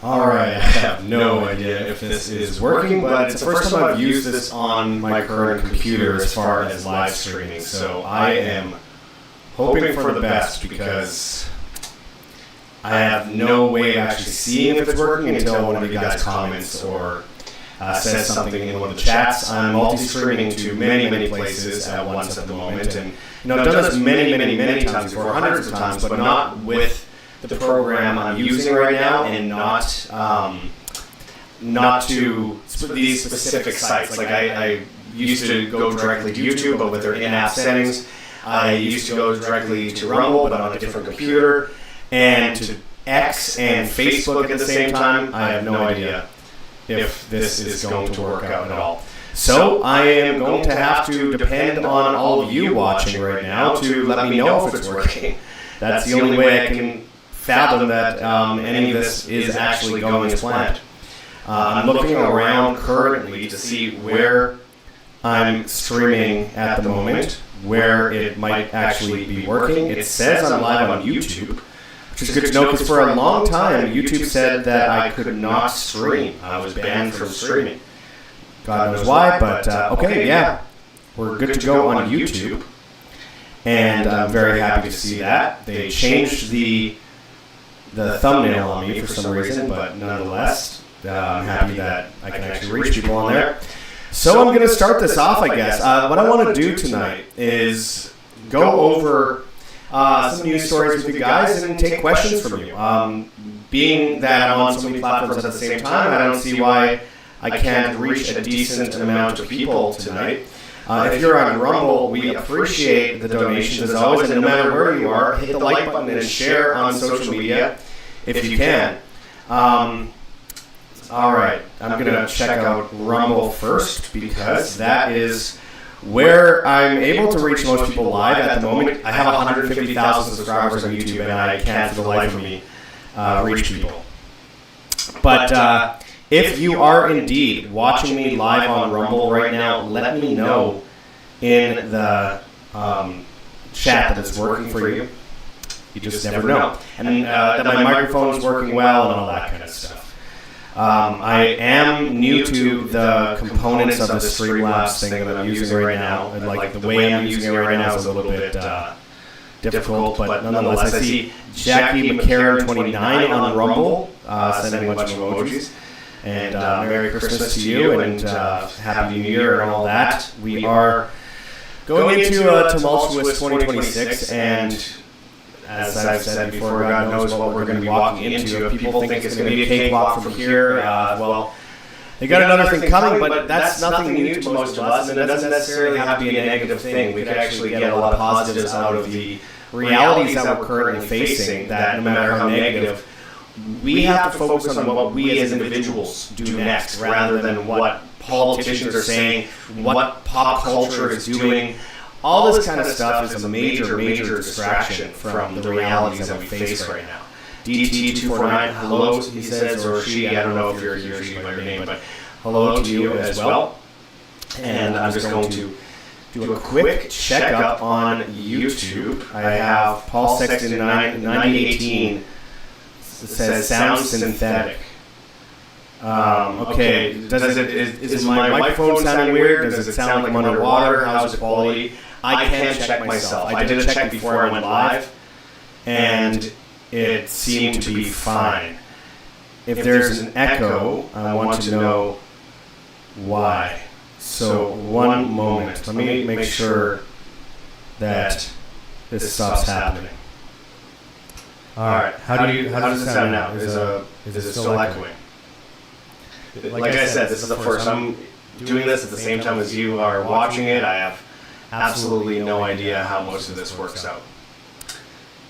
All right, I have no idea if this is working, but it's the first time I've used this on my current computer as far as live streaming. So I am hoping for the best because I have no way of actually seeing if it's working until one of you guys comments or says something in one of the chats. I'm multi-streaming to many places at once at the moment, and I've done this many times before, hundreds of times, but not with the program I'm using right now, and not to these specific sites. Like I used to go directly to YouTube, but with their in-app settings. I used to go directly to Rumble, but on a different computer, and to X and Facebook at the same time. I have no idea if this is going to work out at all. So I am going to have to depend on all of you watching right now to let me know if it's working. That's the only way I can fathom that any of this is actually going as planned. I'm looking around currently to see where I'm streaming at the moment, where it might actually be working. It says I'm live on YouTube, which is good to know because for a long time YouTube said that I could not stream. I was banned from streaming. God knows why, but okay, yeah, we're good to go on YouTube, and I'm very happy to see that. They changed the thumbnail on me for some reason, but nonetheless, I'm happy that I can actually reach people on there. So I'm going to start this off, I guess. What I want to do tonight is go over some news stories with you guys and take questions from you. Being that I'm on so many platforms at the same time, I don't see why I can't reach a decent amount of people tonight. If you're on Rumble, we appreciate the donations as always, and no matter where you are, hit the like button and share on social media if you can. All right, I'm going to check out Rumble first because that is where I'm able to reach most people live at the moment. I have 150,000 subscribers on YouTube, and I can't for the life of me reach people. But if you are indeed watching me live on Rumble right now, let me know in the chat that it's working for you. You just never know. And that my microphone is working well and all that kind of stuff. I am new to the components of the Streamlabs thing that I'm using right now. Like the way I'm using it right now is a little bit difficult, but nonetheless, I see Jackie McCarran29 on Rumble sending a bunch of emojis. And Merry Christmas to you, and Happy New Year and all that. We are going into a tumultuous 2026, and as I've said before, God knows what we're going to be walking into. If people think it's going to be a cakewalk from here, well, they got another thing coming, but that's nothing new to most of us, and it doesn't necessarily have to be a negative thing. We could actually get a lot of positives out of the realities that we're currently facing, that no matter how negative, we have to focus on what we as individuals do next, rather than what politicians are saying, what pop culture is doing. All this kind of stuff is a major distraction from the realities that we face right now. DT249, hello, he says, or she, I don't know if you're he or she by your name, but hello to you as well. And I'm just going to do a quick checkup on YouTube. I have Paul Sexton 9018. It says sound synthetic. Okay, is my microphone sounding weird? Does it sound like I'm underwater? How's the quality? I can check myself. I did a check before I went live, and it seemed to be fine. If there's an echo, I want to know why. So one moment. Let me make sure that this stops happening. All right. How does it sound now? Is it still echoing? Like I said, this is the first. I'm doing this at the same time as you are watching it. I have absolutely no idea how most of this works out,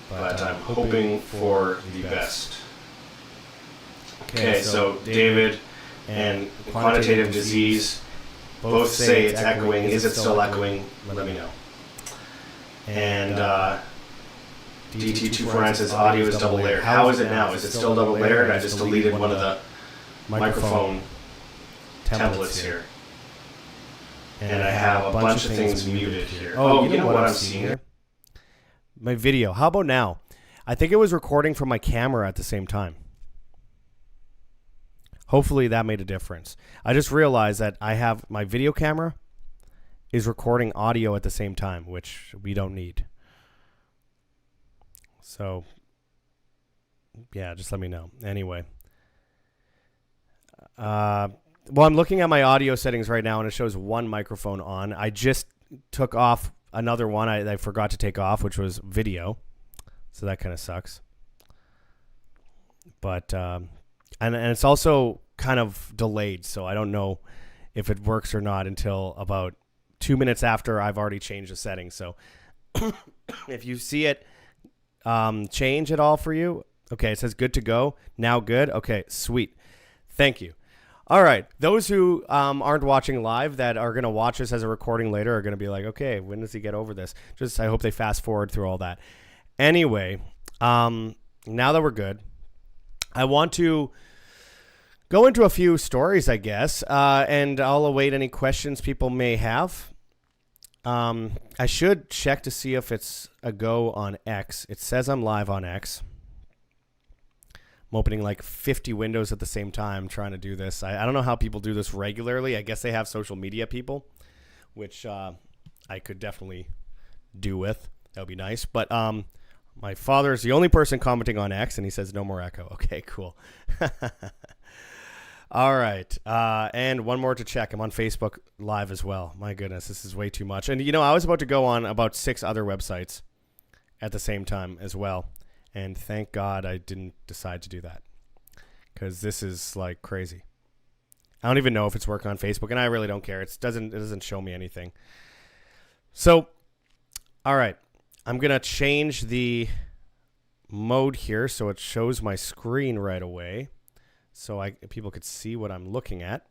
but I'm hoping for the best. Okay, so David and quantitative disease both say it's echoing. Is it still echoing? Let me know. And DT249 says audio is double layered. How is it now? Is it still double layered? I just deleted one of the microphone templates here. And I have a bunch of things muted here. Oh, you know what I'm seeing here? My video. How about now? I think it was recording from my camera at the same time. Hopefully that made a difference. I just realized that I have my video camera is recording audio at the same time, which we don't need. So, yeah, just let me know. Anyway. Well, I'm looking at my audio settings right now, and it shows one microphone on. I just took off another one I forgot to take off, which was video. So that kind of sucks. But, and it's also kind of delayed, so I don't know if it works or not until about 2 minutes after I've already changed the settings. So if you see it change at all for you, okay, it says good to go. Now good. Okay, sweet. Thank you. All right. Those who aren't watching live that are going to watch this as a recording later are going to be like, okay, when does he get over this? I hope they fast forward through all that. Anyway, now that we're good, I want to go into a few stories, I guess, and I'll await any questions people may have. I should check to see if it's a go on X. It says I'm live on X. I'm opening like 50 windows at the same time trying to do this. I don't know how people do this regularly. I guess they have social media people, which I could definitely do with. That would be nice. But my father is the only person commenting on X, and he says no more echo. Okay, cool. All right. And one more to check. I'm on Facebook Live as well. My goodness, this is way too much. And, I was about to go on about 6 other websites at the same time as well. And thank God I didn't decide to do that, because this is like crazy. I don't even know if it's working on Facebook, and I really don't care. It doesn't show me anything. So, all right. I'm going to change the mode here so it shows my screen right away, so people could see what I'm looking at.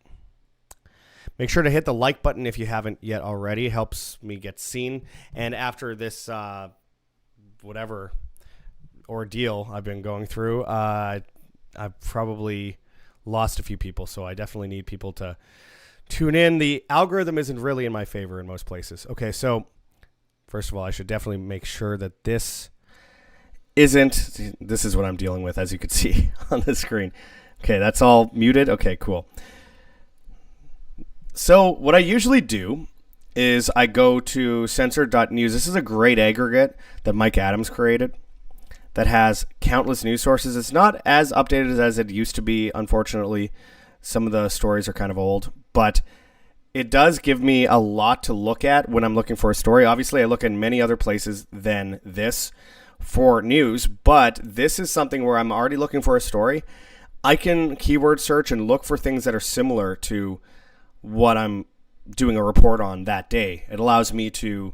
Make sure to hit the like button if you haven't yet already. It helps me get seen. And after this whatever ordeal I've been going through, I've probably lost a few people, so I definitely need people to tune in. The algorithm isn't really in my favor in most places. Okay, so first of all, I should definitely make sure that this is what I'm dealing with, as you can see on the screen. Okay, that's all muted. Okay, cool. So what I usually do is I go to censored.news. This is a great aggregate that Mike Adams created that has countless news sources. It's not as updated as it used to be, unfortunately. Some of the stories are kind of old, but it does give me a lot to look at when I'm looking for a story. Obviously, I look in many other places than this for news, but this is something where I'm already looking for a story. I can keyword search and look for things that are similar to what I'm doing a report on that day. It allows me to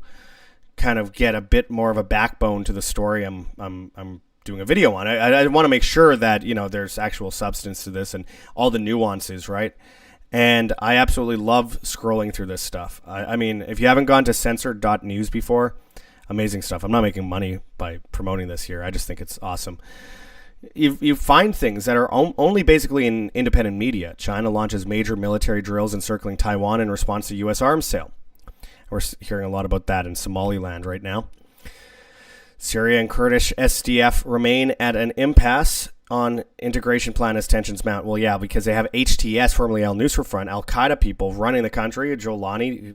kind of get a bit more of a backbone to the story I'm doing a video on. I want to make sure that, there's actual substance to this and all the nuances, right? And I absolutely love scrolling through this stuff. I mean, if you haven't gone to censored.news before, amazing stuff. I'm not making money by promoting this here. I just think it's awesome. You find things that are only basically in independent media. China launches major military drills encircling Taiwan in response to U.S. arms sale. We're hearing a lot about that in Somaliland right now. Syria and Kurdish SDF remain at an impasse on integration plan as tensions mount. Well, yeah, because they have HTS, formerly Al-Nusra Front, Al-Qaeda people running the country. Jolani,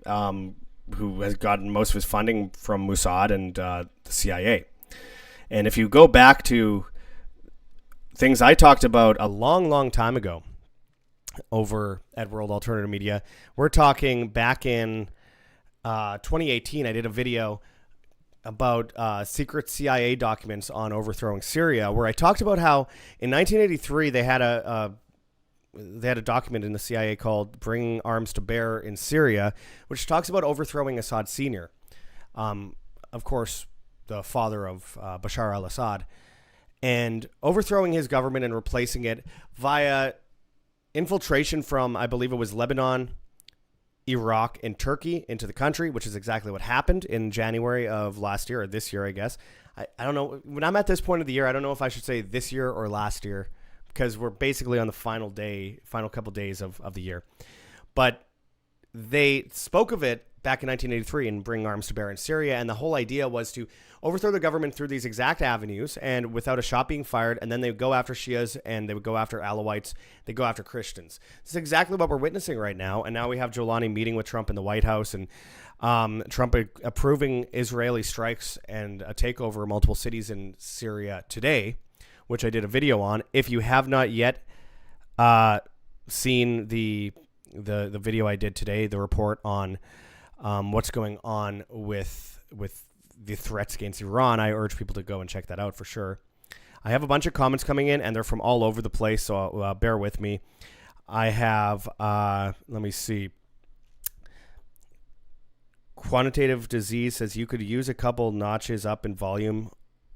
who has gotten most of his funding from Mossad and the CIA. And if you go back to things I talked about a long, long time ago over at World Alternative Media, we're talking back in 2018, I did a video about secret CIA documents on overthrowing Syria, where I talked about how in 1983 they had a document in the CIA called "Bringing Arms to Bear in Syria," which talks about overthrowing Assad Sr., of course, the father of Bashar al-Assad, and overthrowing his government and replacing it via infiltration from, I believe it was Lebanon, Iraq, and Turkey into the country, which is exactly what happened in January of last year, or this year, I guess. I don't know. When I'm at this point of the year, I don't know if I should say this year or last year, because we're basically on the final couple days of the year. But they spoke of it back in 1983 and bring arms to bear in Syria. And the whole idea was to overthrow the government through these exact avenues and without a shot being fired. And then they would go after Shias and they would go after Alawites. They go after Christians. This is exactly what we're witnessing right now. And now we have Jolani meeting with Trump in the White House and Trump approving Israeli strikes and a takeover of multiple cities in Syria today, which I did a video on. If you have not yet seen the video I did today, the report on what's going on with the threats against Iran, I urge people to go and check that out for sure. I have a bunch of comments coming in, and they're from all over the place, so bear with me. I have, let me see. Quantitative Disease says you could use a couple notches up in volume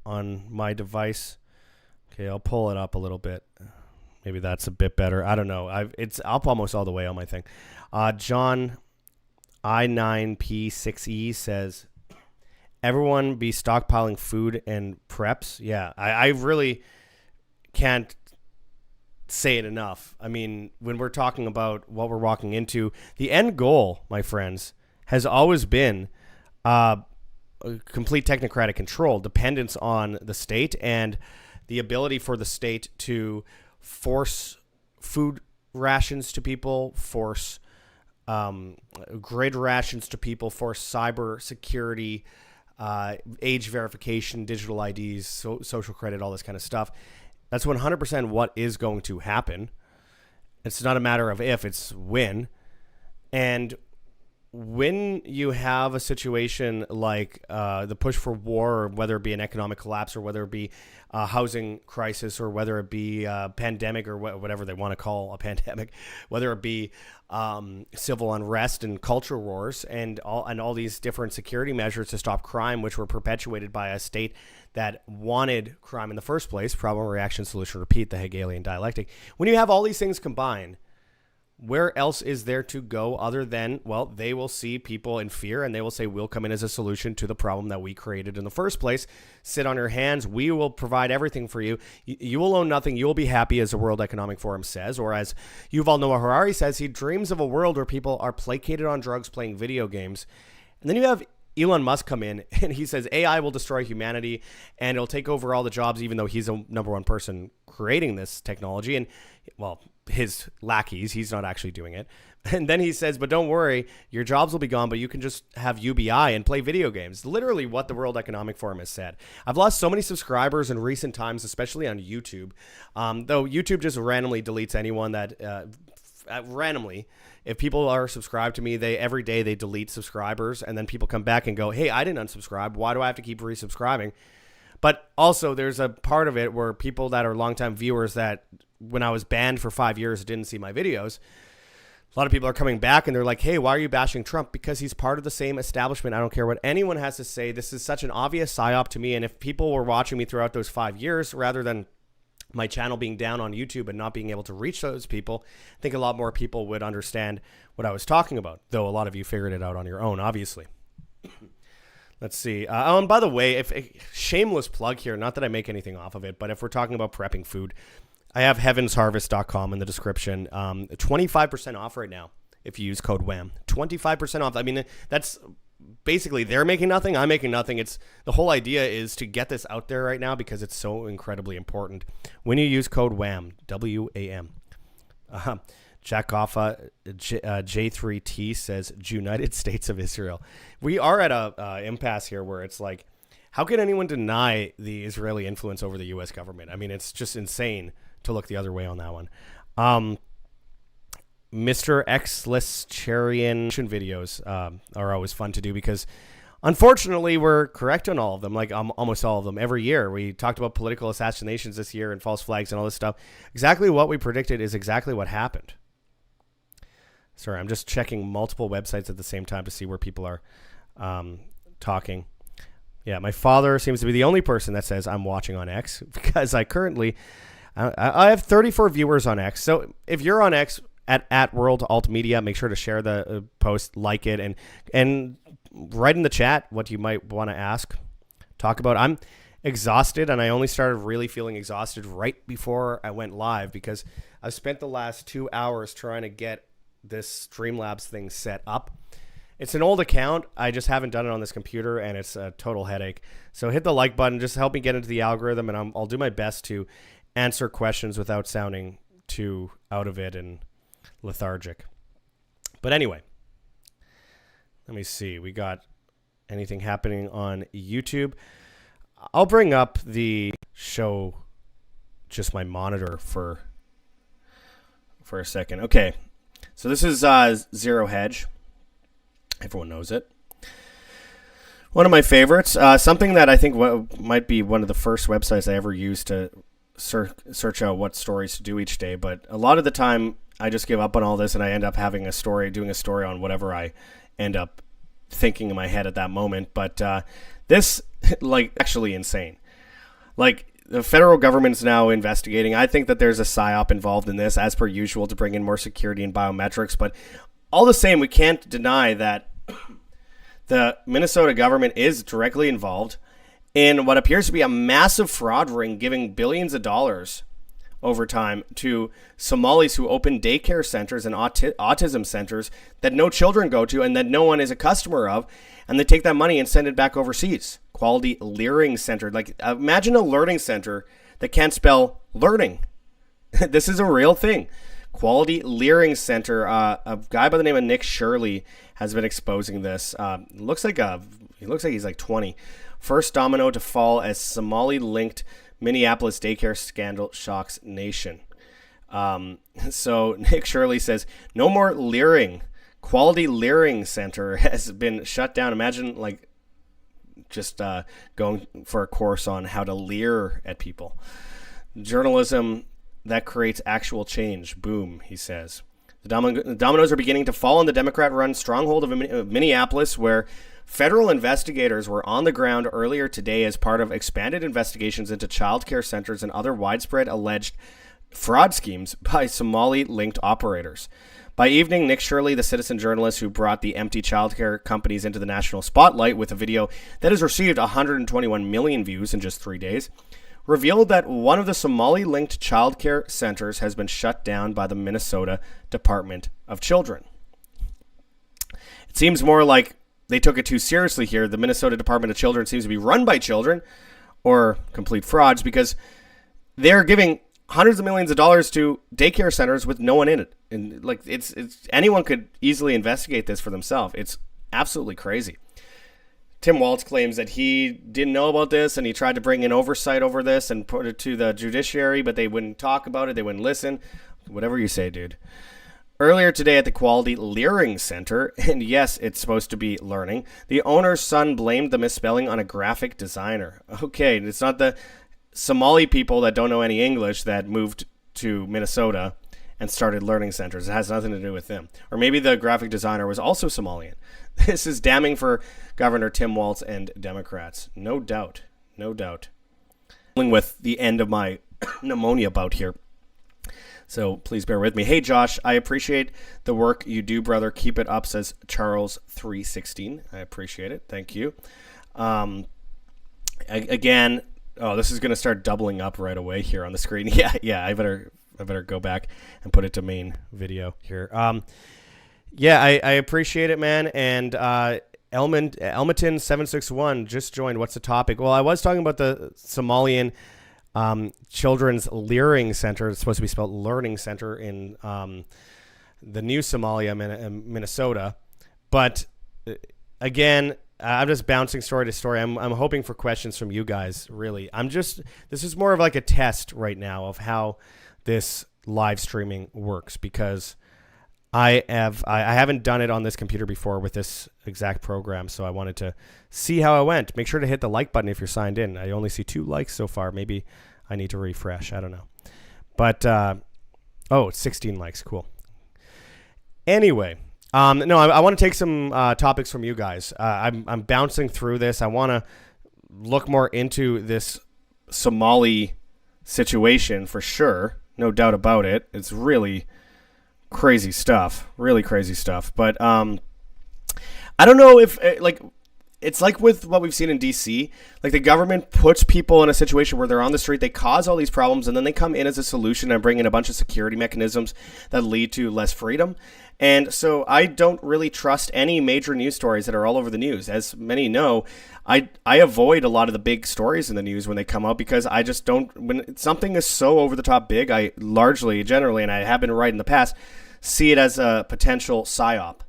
on my device. Okay, I'll pull it up a little bit. Maybe that's a bit better. I don't know. It's up almost all the way on my thing. John I9P6E says, everyone be stockpiling food and preps. Yeah, I really can't say it enough. I mean, when we're talking about what we're walking into, the end goal, my friends, has always been complete technocratic control, dependence on the state, and the ability for the state to force food rations to people, force grid rations to people, force cyber security, age verification, digital IDs, social credit, all this kind of stuff. That's 100% what is going to happen. It's not a matter of if, it's when. And when you have a situation like the push for war, or whether it be an economic collapse, or whether it be a housing crisis, or whether it be a pandemic, or whatever they want to call a pandemic, whether it be civil unrest and culture wars, and all these different security measures to stop crime, which were perpetuated by a state that wanted crime in the first place, problem, reaction, solution, repeat, the Hegelian dialectic. When you have all these things combined, where else is there to go other than, well, they will see people in fear and they will say, we'll come in as a solution to the problem that we created in the first place. Sit on your hands. We will provide everything for you. You will own nothing. You will be happy, as the World Economic Forum says, or as Yuval Noah Harari says, he dreams of a world where people are placated on drugs playing video games. And then you have Elon Musk come in and he says AI will destroy humanity and it'll take over all the jobs, even though he's the number one person creating this technology. And, well, his lackeys, he's not actually doing it. And then he says, but don't worry, your jobs will be gone, but you can just have UBI and play video games. Literally what the World Economic Forum has said. I've lost so many subscribers in recent times, especially on YouTube. Though YouTube just randomly deletes anyone that randomly, if people are subscribed to me, every day they delete subscribers, and then people come back and go, hey, I didn't unsubscribe. Why do I have to keep resubscribing? But also there's a part of it where people that are longtime viewers that when I was banned for 5 years didn't see my videos, a lot of people are coming back and they're like, hey, why are you bashing Trump? Because he's part of the same establishment. I don't care what anyone has to say. This is such an obvious psyop to me. And if people were watching me throughout those 5 years, rather than my channel being down on YouTube and not being able to reach those people, I think a lot more people would understand what I was talking about, though a lot of you figured it out on your own, obviously. Let's see. And by the way, shameless plug here, not that I make anything off of it, but if we're talking about prepping food, I have heavensharvest.com in the description. 25% off right now if you use code WAM. 25% off. I mean, that's basically they're making nothing, I'm making nothing. It's the whole idea is to get this out there right now because it's so incredibly important. When you use code WAM, W-A-M. Jack Hoffa, J3T says, United States of Israel. We are at a impasse here where it's like, how can anyone deny the Israeli influence over the U.S. government? I mean, it's just insane to look the other way on that one. Mr. Xless-Charian videos are always fun to do because, unfortunately, we're correct on all of them, like almost all of them. Every year, we talked about political assassinations this year and false flags and all this stuff. Exactly what we predicted is exactly what happened. Sorry, I'm just checking multiple websites at the same time to see where people are talking. Yeah, my father seems to be the only person that says I'm watching on X because I have 34 viewers on X. So if you're on X at World Alt Media, make sure to share the post, like it, and write in the chat what you might want to ask, talk about. I'm exhausted, and I only started really feeling exhausted right before I went live because I've spent the last 2 hours trying to get this Streamlabs thing set up. It's an old account. I just haven't done it on this computer, and it's a total headache. So hit the like button. Just help me get into the algorithm, and I'll do my best to answer questions without sounding too out of it and lethargic. But anyway, let me see. We got anything happening on YouTube? I'll bring up the show, just my monitor for a second. Okay, so this is Zero Hedge. Everyone knows it. One of my favorites. Something that I think might be one of the first websites I ever used to search out what stories to do each day. But a lot of the time, I just give up on all this, and I end up having doing a story on whatever I end up thinking in my head at that moment. But this, actually insane. The federal government's now investigating. I think that there's a psyop involved in this, as per usual, to bring in more security and biometrics. But all the same, we can't deny that the Minnesota government is directly involved in what appears to be a massive fraud ring, giving billions of dollars over time to Somalis who open daycare centers and autism centers that no children go to and that no one is a customer of, and they take that money and send it back overseas. Quality Learning Center. Imagine a learning center that can't spell learning. This is a real thing. Quality Learning Center. A guy by the name of Nick Shirley has been exposing this. He looks like he's like 20. First domino to fall as Somali-linked Minneapolis daycare scandal shocks nation. So Nick Shirley says, no more leering. Quality Learning Center has been shut down. Imagine just going for a course on how to leer at people. Journalism that creates actual change. Boom, he says. The dominoes are beginning to fall on the Democrat-run stronghold of Minneapolis, where federal investigators were on the ground earlier today as part of expanded investigations into child care centers and other widespread alleged fraud schemes by Somali-linked operators. By evening, Nick Shirley, the citizen journalist who brought the empty childcare companies into the national spotlight with a video that has received 121 million views in just 3 days, revealed that one of the Somali-linked childcare centers has been shut down by the Minnesota Department of Children. It seems more like they took it too seriously here. The Minnesota Department of Children seems to be run by children, or complete frauds, because they're giving hundreds of millions of dollars to daycare centers with no one in it. And it's anyone could easily investigate this for themselves. It's absolutely crazy. Tim Walz claims that he didn't know about this and he tried to bring in oversight over this and put it to the judiciary, but they wouldn't talk about it. They wouldn't listen. Whatever you say, dude. Earlier today at the Quality Learning Center, and yes, it's supposed to be learning, the owner's son blamed the misspelling on a graphic designer. Okay, it's not the Somali people that don't know any English that moved to Minnesota and started learning centers. It has nothing to do with them. Or maybe the graphic designer was also Somalian. This is damning for Governor Tim Walz and Democrats. No doubt. No doubt. Dealing with the end of my pneumonia bout here. So please bear with me. Hey, Josh, I appreciate the work you do, brother. Keep it up, says Charles316. I appreciate it. Thank you. Again, this is going to start doubling up right away here on the screen. Yeah, I better go back and put it to main video here. I appreciate it, man. And Elmaton761 just joined. What's the topic? Well, I was talking about the Somalian Children's Learning Center. It's supposed to be spelled Learning Center in the new Somalia, Minnesota. But again, I'm just bouncing story to story. I'm hoping for questions from you guys, really. This is more of like a test right now of how this live streaming works, because I haven't done it on this computer before with this exact program, so I wanted to see how it went. Make sure to hit the like button if you're signed in. I only see 2 likes so far. Maybe I need to refresh. I don't know. But, it's 16 likes. Cool. Anyway, I want to take some topics from you guys. I'm bouncing through this. I want to look more into this Somali situation for sure. No doubt about it. It's really crazy stuff. Really crazy stuff. But I don't know if it's like with what we've seen in DC. Like the government puts people in a situation where they're on the street, they cause all these problems, and then they come in as a solution and bring in a bunch of security mechanisms that lead to less freedom. And so I don't really trust any major news stories that are all over the news. As many know, I avoid a lot of the big stories in the news when they come out because I just don't, when something is so over the top big, I largely, generally, and I have been right in the past, see it as a potential psyop.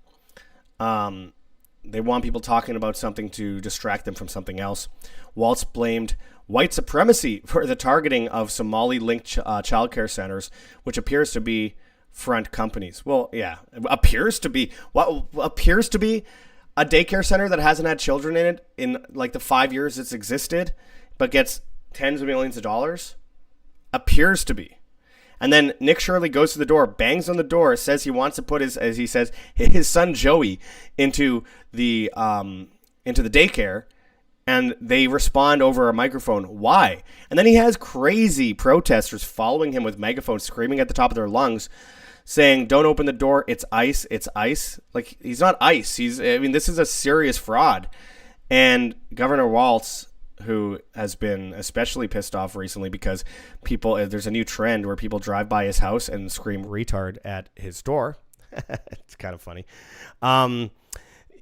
They want people talking about something to distract them from something else. Waltz blamed white supremacy for the targeting of Somali-linked childcare centers, which appears to be front companies. Well, yeah, appears to be. What appears to be a daycare center that hasn't had children in it in like the 5 years it's existed, but gets tens of millions of dollars? Appears to be. And then Nick Shirley goes to the door, bangs on the door, says he wants to put his, as he says, his son Joey into the daycare, and they respond over a microphone. Why? And then he has crazy protesters following him with megaphones, screaming at the top of their lungs, saying, "Don't open the door. It's ICE. It's ICE." Like, he's not ICE. This is a serious fraud. And Governor Waltz, who has been especially pissed off recently because there's a new trend where people drive by his house and scream retard at his door. It's kind of funny.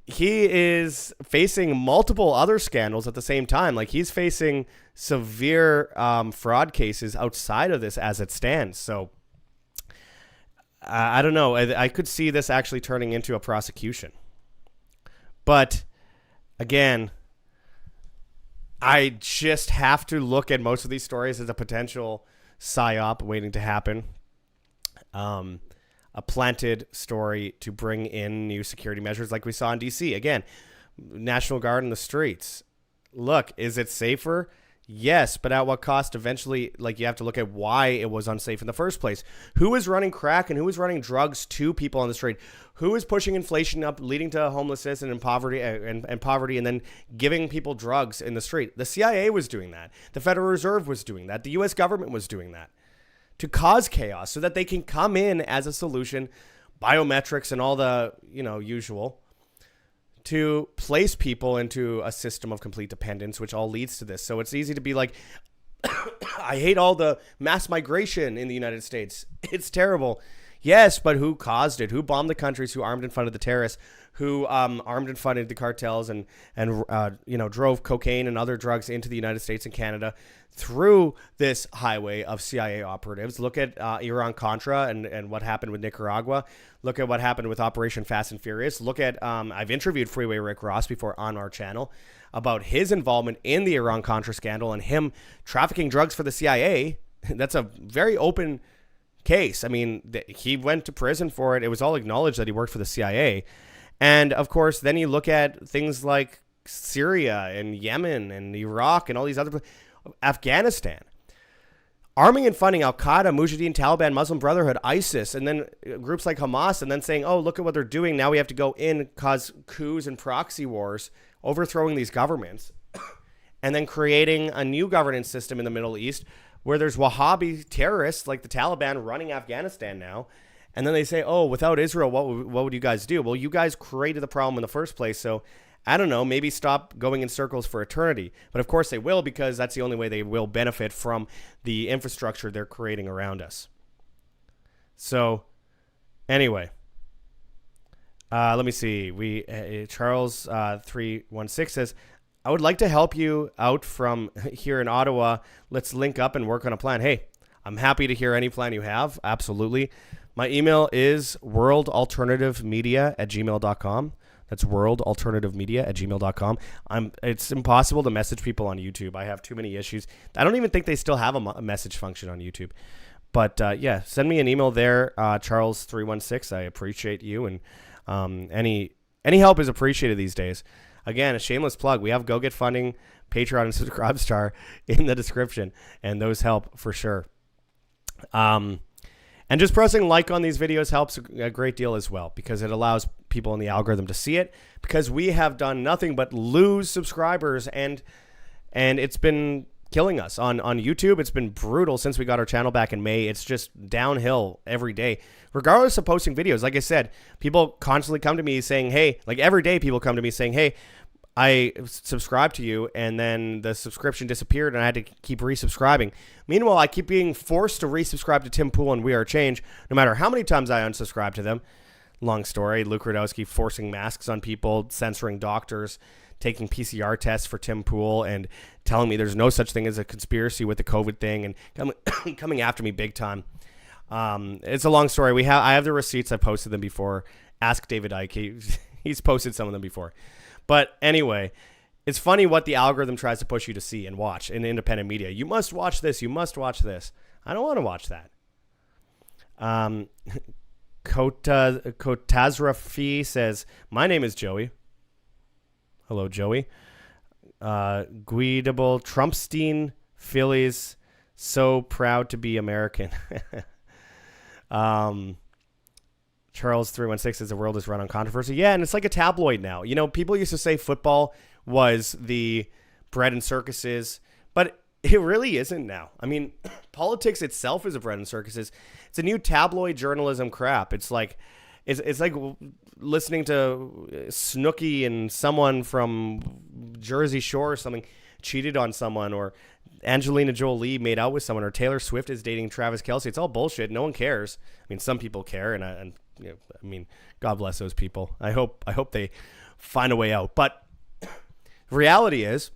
He is facing multiple other scandals at the same time. Like, he's facing severe fraud cases outside of this as it stands. So I don't know. I could see this actually turning into a prosecution. But again, I just have to look at most of these stories as a potential psyop waiting to happen. A planted story to bring in new security measures like we saw in DC. Again, National Guard in the streets. Look, is it safer? Yes, but at what cost? Eventually, like, you have to look at why it was unsafe in the first place. Who is running crack and who is running drugs to people on the street? Who is pushing inflation up, leading to homelessness and poverty and then giving people drugs in the street? The CIA was doing that. The Federal Reserve was doing that. The U.S. government was doing that to cause chaos so that they can come in as a solution, biometrics and all the, usual, to place people into a system of complete dependence, which all leads to this. So it's easy to be like, I hate all the mass migration in the United States. It's terrible. Yes, but who caused it? Who bombed the countries? Who armed and funded the terrorists? Who armed and funded the cartels and drove cocaine and other drugs into the United States and Canada through this highway of CIA operatives? Look at Iran-Contra and what happened with Nicaragua. Look at what happened with Operation Fast and Furious. Look at, I've interviewed Freeway Rick Ross before on our channel about his involvement in the Iran-Contra scandal and him trafficking drugs for the CIA. That's a very open case. I mean, he went to prison for it. It was all acknowledged that he worked for the CIA. And of course, then you look at things like Syria and Yemen and Iraq and all these other, Afghanistan, arming and funding Al-Qaeda, Mujahideen, Taliban, Muslim Brotherhood, ISIS, and then groups like Hamas, and then saying, oh, look at what they're doing. Now we have to go in, cause coups and proxy wars, overthrowing these governments, and then creating a new governance system in the Middle East where there's Wahhabi terrorists like the Taliban running Afghanistan now. And then they say, oh, without Israel, what would you guys do? Well, you guys created the problem in the first place. So I don't know, maybe stop going in circles for eternity. But of course they will, because that's the only way they will benefit from the infrastructure they're creating around us. So anyway, let me see. Charles 316 says, I would like to help you out from here in Ottawa. Let's link up and work on a plan. Hey, I'm happy to hear any plan you have. Absolutely. My email is worldalternativemedia@gmail.com. That's worldalternativemedia@gmail.com. It's impossible to message people on YouTube. I have too many issues. I don't even think they still have a message function on YouTube. But yeah, send me an email there, Charles316. I appreciate you. And any help is appreciated these days. Again, a shameless plug. We have Go Get Funding, Patreon, and Subscribestar in the description, and those help for sure. And just pressing like on these videos helps a great deal as well, because it allows people in the algorithm to see it, because we have done nothing but lose subscribers, and it's been killing us on YouTube. It's been brutal since we got our channel back in May. It's just downhill every day, regardless of posting videos. Like I said, people constantly come to me saying, hey, like every day people come to me saying, hey, I subscribed to you, and then the subscription disappeared, and I had to keep resubscribing. Meanwhile, I keep being forced to resubscribe to Tim Pool and We Are Change, no matter how many times I unsubscribe to them. Long story. Luke Rudowski forcing masks on people, censoring doctors, taking PCR tests for Tim Pool, and telling me there's no such thing as a conspiracy with the COVID thing, and coming after me big time. It's a long story. I have the receipts. I posted them before. Ask David Icke. He's posted some of them before. But anyway, it's funny what the algorithm tries to push you to see and watch in independent media. You must watch this. You must watch this. I don't want to watch that. Kotazrafi says, my name is Joey. Hello, Joey. Guidable Trumpstein, Phillies, so proud to be American. Charles 316 says the world is run on controversy. Yeah, and it's like a tabloid now. You know, people used to say football was the bread and circuses, but it really isn't now. I mean, politics itself is a bread and circuses. It's a new tabloid journalism crap. It's like listening to Snooki and someone from Jersey Shore or something cheated on someone, or Angelina Jolie made out with someone, or Taylor Swift is dating Travis Kelce. It's all bullshit. No one cares. I mean, some people care, and you know, I mean, God bless those people. I hope they find a way out. But reality is,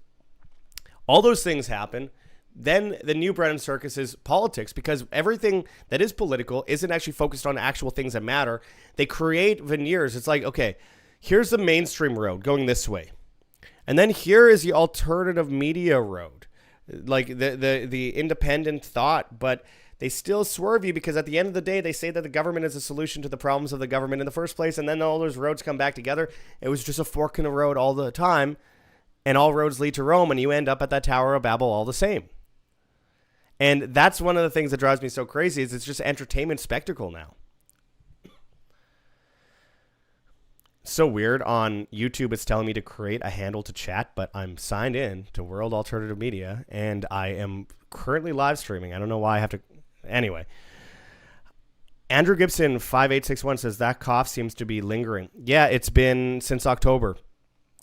all those things happen. Then the new bread and circus is politics, because everything that is political isn't actually focused on actual things that matter. They create veneers. It's like, okay, here's the mainstream road going this way, and then here is the alternative media road, like the independent thought, but they still swerve you, because at the end of the day, they say that the government is a solution to the problems of the government in the first place, and then all those roads come back together. It was just a fork in the road all the time, and all roads lead to Rome, and you end up at that Tower of Babel all the same. And that's one of the things that drives me so crazy, is it's just entertainment spectacle now. So weird. On YouTube, it's telling me to create a handle to chat, but I'm signed in to World Alternative Media, and I am currently live streaming. I don't know why I have to. Anyway. Andrew Gibson 5861 says that cough seems to be lingering. Yeah, it's been since October.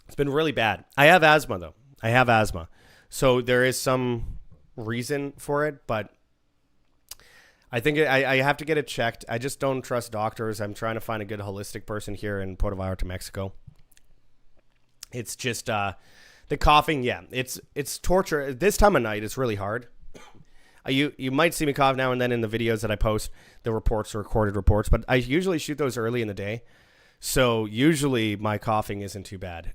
It's been really bad. I have asthma, though. I have asthma. So there is some reason for it, but I think I have to get it checked. I just don't trust doctors. I'm trying to find a good holistic person here in Puerto Vallarta, Mexico. It's just the coughing. Yeah, it's torture. This time of night, it's really hard. You might see me cough now and then in the videos that I post, the reports, the recorded reports, but I usually shoot those early in the day. So usually my coughing isn't too bad.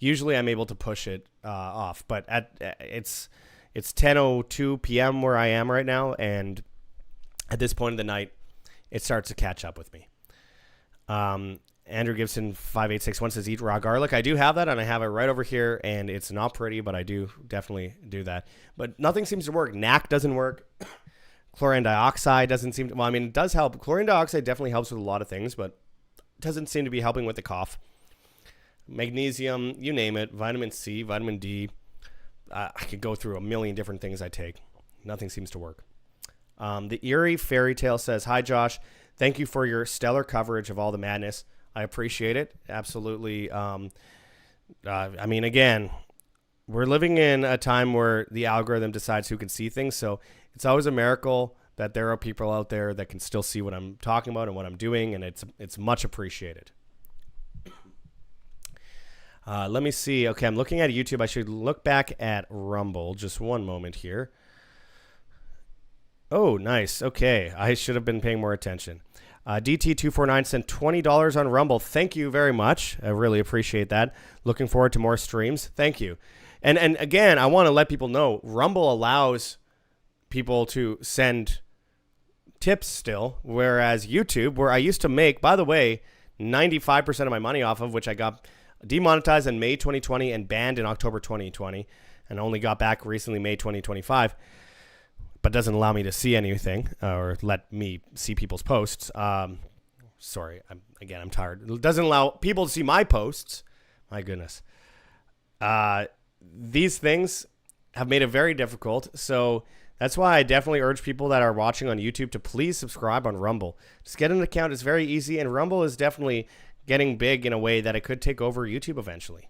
Usually I'm able to push it off, but it's 10:02 p.m. where I am right now, and at this point in the night, it starts to catch up with me. Andrew Gibson 5861 says eat raw garlic. I do have that, and I have it right over here, and it's not pretty, but I do definitely do that. But nothing seems to work. NAC doesn't work. Chlorine dioxide doesn't seem to, well, I mean, it does help. Chlorine dioxide definitely helps with a lot of things, but it doesn't seem to be helping with the cough. Magnesium, you name it, vitamin C, vitamin D. I could go through a million different things I take. Nothing seems to work. The Eerie Fairy Tale says, hi, Josh. Thank you for your stellar coverage of all the madness. I appreciate it. Absolutely. I mean, again, we're living in a time where the algorithm decides who can see things. So it's always a miracle that there are people out there that can still see what I'm talking about and what I'm doing. And it's much appreciated. Let me see. Okay, I'm looking at YouTube. I should look back at Rumble. Just one moment here. Oh, nice. Okay, I should have been paying more attention. DT249 sent $20 on Rumble. Thank you very much. I really appreciate that. Looking forward to more streams. Thank you. And again, I want to let people know, Rumble allows people to send tips still, whereas YouTube, where I used to make, by the way, 95% of my money off of, which I got demonetized in May 2020 and banned in October 2020, and only got back recently May 2025, but doesn't allow me to see anything or let me see people's posts. Sorry, I'm tired. It doesn't allow people to see my posts. My goodness. These things have made it very difficult, so that's why I definitely urge people that are watching on YouTube to please subscribe on Rumble. Just get an account. It's very easy, and Rumble is definitely getting big in a way that it could take over YouTube eventually.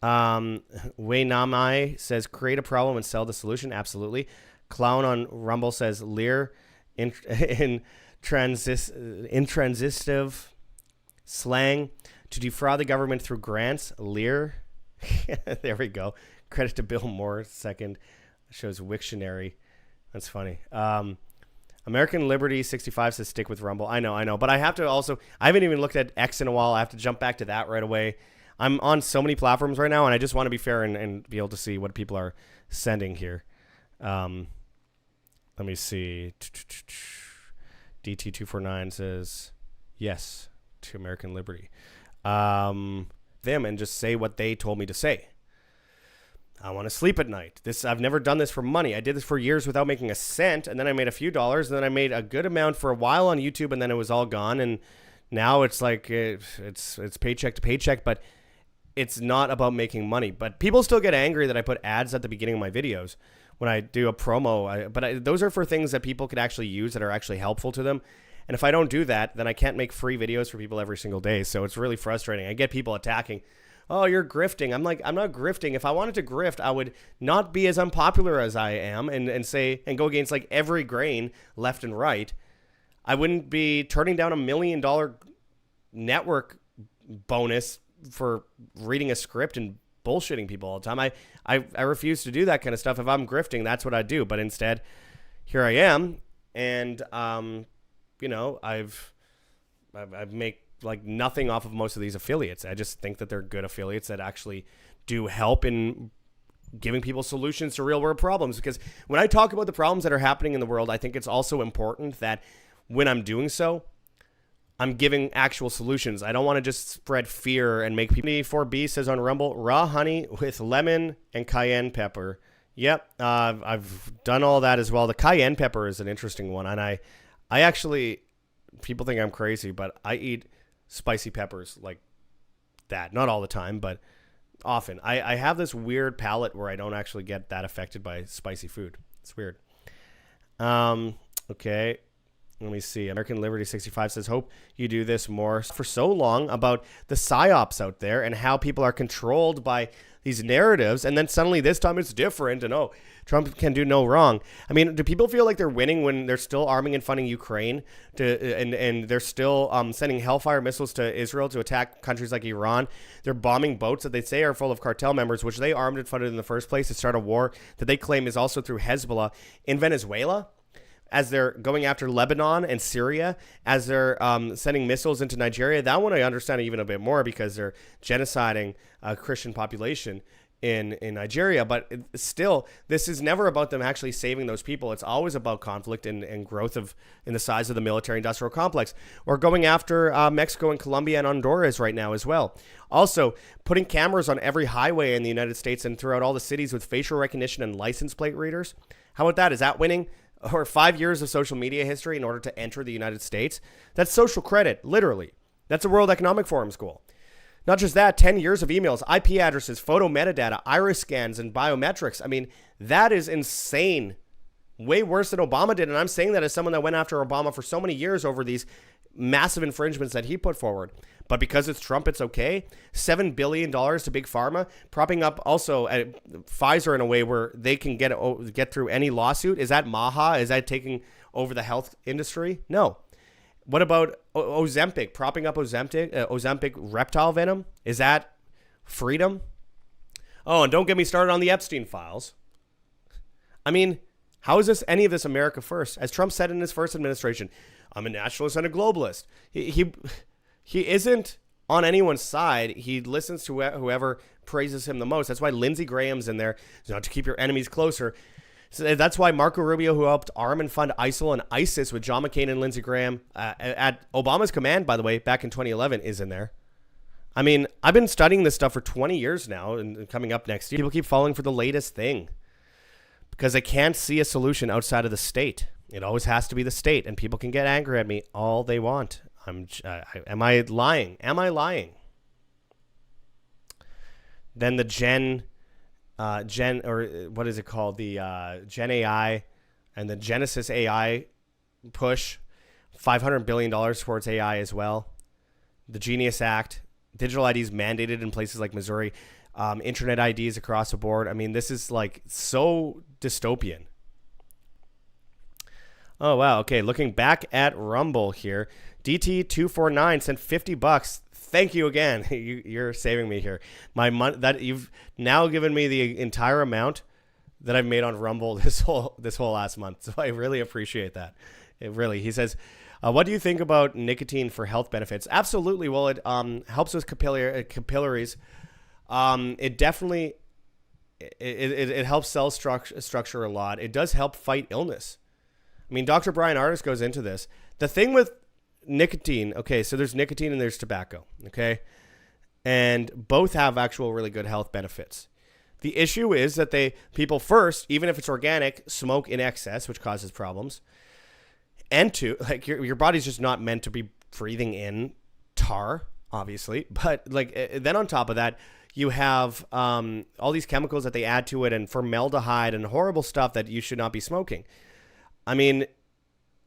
Wei Namai says create a problem and sell the solution. Absolutely. Clown on Rumble says Lear in intransitive slang to defraud the government through grants. Lear. There we go. Credit to Bill Moore. Second shows Wiktionary. That's funny. American Liberty 65 says stick with Rumble. I know. But I have to also, I haven't even looked at X in a while. I have to jump back to that right away. I'm on so many platforms right now, and I just want to be fair and be able to see what people are sending here. Let me see. DT249 says yes to American Liberty. Them and just say what they told me to say. I want to sleep at night. I've never done this for money. I did this for years without making a cent, and then I made a few dollars, and then I made a good amount for a while on YouTube, and then it was all gone. And now it's like it's paycheck to paycheck, but it's not about making money. But people still get angry that I put ads at the beginning of my videos when I do a promo. Those are for things that people could actually use that are actually helpful to them. And if I don't do that, then I can't make free videos for people every single day. So it's really frustrating. I get people attacking. Oh, you're grifting. I'm like, I'm not grifting. If I wanted to grift, I would not be as unpopular as I am and go against like every grain left and right. I wouldn't be turning down $1 million network bonus for reading a script and bullshitting people all the time. I refuse to do that kind of stuff. If I'm grifting, that's what I do. But instead, here I am, and I've make like nothing off of most of these affiliates. I just think that they're good affiliates that actually do help in giving people solutions to real world problems. Because when I talk about the problems that are happening in the world, I think it's also important that when I'm doing so, I'm giving actual solutions. I don't want to just spread fear and make people. 4B says on Rumble, raw honey with lemon and cayenne pepper. Yep, I've done all that as well. The cayenne pepper is an interesting one. And I actually, people think I'm crazy, but I eat spicy peppers like that. Not all the time, but often. I have this weird palate where I don't actually get that affected by spicy food. It's weird. Okay. Let me see. American Liberty 65 says, hope you do this more. For so long about the psyops out there and how people are controlled by these narratives. And then suddenly this time it's different. And Trump can do no wrong. I mean, do people feel like they're winning when they're still arming and funding Ukraine and they're still sending Hellfire missiles to Israel to attack countries like Iran? They're bombing boats that they say are full of cartel members, which they armed and funded in the first place to start a war that they claim is also through Hezbollah in Venezuela, as they're going after Lebanon and Syria, as they're sending missiles into Nigeria. That one I understand even a bit more because they're genociding a Christian population in Nigeria. But still, this is never about them actually saving those people. It's always about conflict and growth in the size of the military-industrial complex. We're going after Mexico and Colombia and Honduras right now as well. Also, putting cameras on every highway in the United States and throughout all the cities with facial recognition and license plate readers. How about that? Is that winning? Or 5 years of social media history in order to enter the United States? That's social credit, literally. That's a World Economic Forum goal. Not just that, 10 years of emails, IP addresses, photo metadata, iris scans, and biometrics. I mean, that is insane. Way worse than Obama did. And I'm saying that as someone that went after Obama for so many years over these massive infringements that he put forward. But because it's Trump, it's okay. $7 billion to Big Pharma, propping up also Pfizer in a way where they can get through any lawsuit. Is that Maha? Is that taking over the health industry? No. What about Ozempic, propping up Ozempic reptile venom? Is that freedom? Oh, and don't get me started on the Epstein files. I mean, how is this any of this America first? As Trump said in his first administration, I'm a nationalist and a globalist. He isn't on anyone's side. He listens to whoever praises him the most. That's why Lindsey Graham's in there, to keep your enemies closer. So that's why Marco Rubio, who helped arm and fund ISIL and ISIS with John McCain and Lindsey Graham at Obama's command, by the way, back in 2011, is in there. I mean, I've been studying this stuff for 20 years now, and coming up next year, people keep falling for the latest thing because they can't see a solution outside of the state. It always has to be the state, and people can get angry at me all they want. Am I lying? Am I lying? Then the Gen, or what is it called? The Gen AI and the Genesis AI push, $500 billion towards AI as well. The Genius Act, digital IDs mandated in places like Missouri. internet IDs across the board. I mean, this is like so dystopian. Oh, wow. Okay, looking back at Rumble here. DT249 sent $50. Thank you again. You're saving me here. My money that you've now given me the entire amount that I've made on Rumble this whole last month. So I really appreciate that. He says, what do you think about nicotine for health benefits? Absolutely. Well, it helps with capillaries. It definitely it helps cell structure a lot. It does help fight illness. I mean, Dr. Brian Artis goes into this. The thing with nicotine, okay, so there's nicotine and there's tobacco, okay? And both have actual really good health benefits. The issue is that people first, even if it's organic, smoke in excess, which causes problems. And two, like your body's just not meant to be breathing in tar, obviously. But like then on top of that, you have all these chemicals that they add to it and formaldehyde and horrible stuff that you should not be smoking. I mean,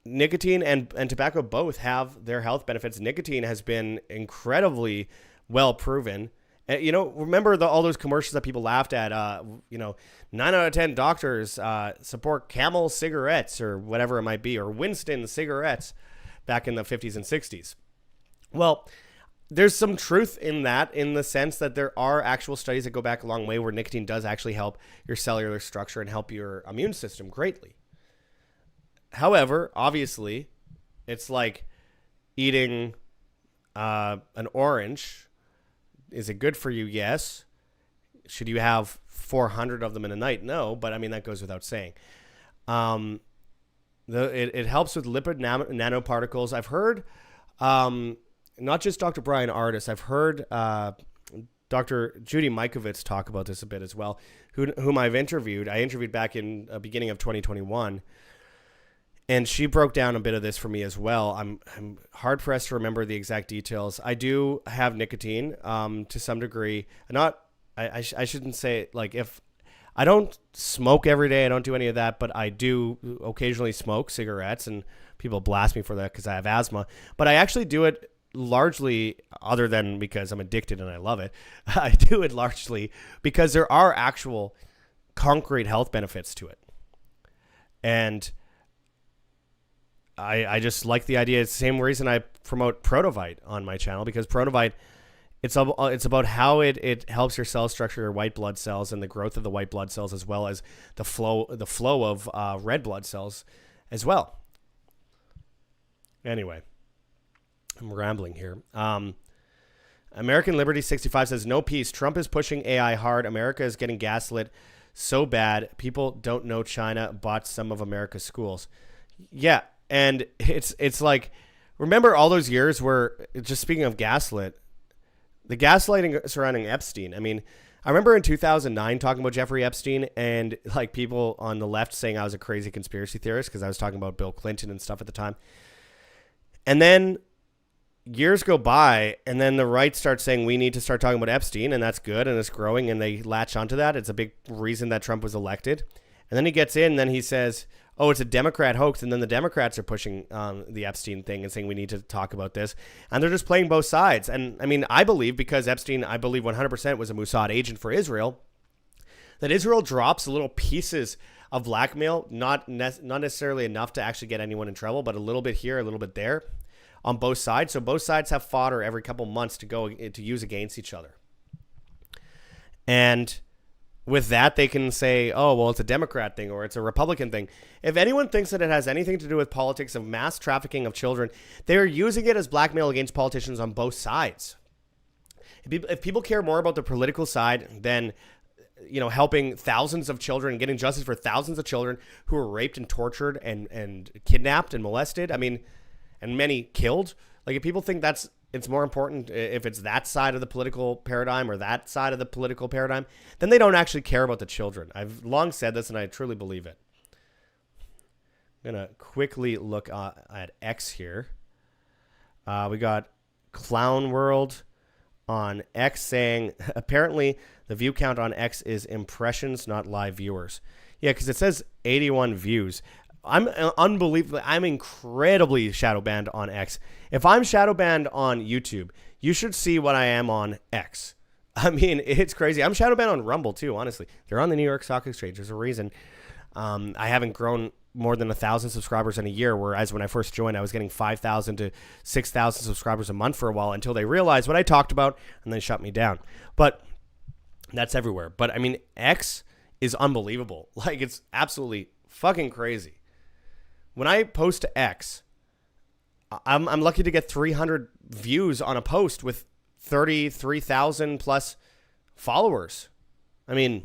nicotine and tobacco both have their health benefits. Nicotine has been incredibly well proven. Remember all those commercials that people laughed at? 9 out of 10 doctors support Camel cigarettes or whatever it might be, or Winston cigarettes back in the 50s and 60s. Well, there's some truth in that, in the sense that there are actual studies that go back a long way where nicotine does actually help your cellular structure and help your immune system greatly. However, obviously, it's like eating an orange. Is it good for you? Yes. Should you have 400 of them in a night? No, but I mean, that goes without saying. It helps with lipid nanoparticles. I've heard, not just Dr. Brian Artis, I've heard Dr. Judy Mikovits talk about this a bit as well, whom I've interviewed. I interviewed back in the beginning of 2021. And she broke down a bit of this for me as well. I'm hard pressed to remember the exact details. I do have nicotine to some degree. I shouldn't say like if I don't smoke every day. I don't do any of that, but I do occasionally smoke cigarettes, and people blast me for that because I have asthma. But I actually do it largely, other than because I'm addicted and I love it. I do it largely because there are actual concrete health benefits to it, and I just like the idea. It's the same reason I promote Protovite on my channel, because Protovite, it's about how it helps your cell structure, your white blood cells, and the growth of the white blood cells, as well as the flow of red blood cells as well. Anyway, I'm rambling here. American Liberty 65 says, no peace. Trump is pushing AI hard. America is getting gaslit so bad. People don't know China bought some of America's schools. Yeah. And it's like, remember all those years where, just speaking of gaslit, the gaslighting surrounding Epstein. I mean, I remember in 2009 talking about Jeffrey Epstein, and like people on the left saying I was a crazy conspiracy theorist because I was talking about Bill Clinton and stuff at the time. And then years go by, and then the right starts saying we need to start talking about Epstein, and that's good, and it's growing, and they latch onto that. It's a big reason that Trump was elected. And then he gets in, and then he says, oh, it's a Democrat hoax. And then the Democrats are pushing the Epstein thing and saying we need to talk about this. And they're just playing both sides. And I mean, I believe, because Epstein, I believe 100% was a Mossad agent for Israel, that Israel drops little pieces of blackmail, not necessarily enough to actually get anyone in trouble, but a little bit here, a little bit there on both sides. So both sides have fodder every couple months to use against each other. And with that, they can say, oh, well, it's a Democrat thing or it's a Republican thing. If anyone thinks that it has anything to do with politics of mass trafficking of children, they're using it as blackmail against politicians on both sides. If people care more about the political side than, helping thousands of children, getting justice for thousands of children who were raped and tortured and kidnapped and molested, I mean, and many killed. Like, if people think it's more important, if it's that side of the political paradigm or that side of the political paradigm, then they don't actually care about the children. I've long said this, and I truly believe it. I'm going to quickly look at X here. We got Clown World on X saying, apparently the view count on X is impressions, not live viewers. Yeah, because it says 81 views. I'm unbelievably, I'm incredibly shadow banned on X. If I'm shadow banned on YouTube, you should see what I am on X. I mean, it's crazy. I'm shadow banned on Rumble too, honestly. They're on the New York Stock Exchange. There's a reason. I haven't grown more than 1,000 subscribers in a year, whereas when I first joined, I was getting 5,000 to 6,000 subscribers a month for a while until they realized what I talked about and then shut me down. But that's everywhere. But I mean, X is unbelievable. Like, it's absolutely fucking crazy. When I post to X, I'm lucky to get 300 views on a post with 33,000 plus followers. I mean,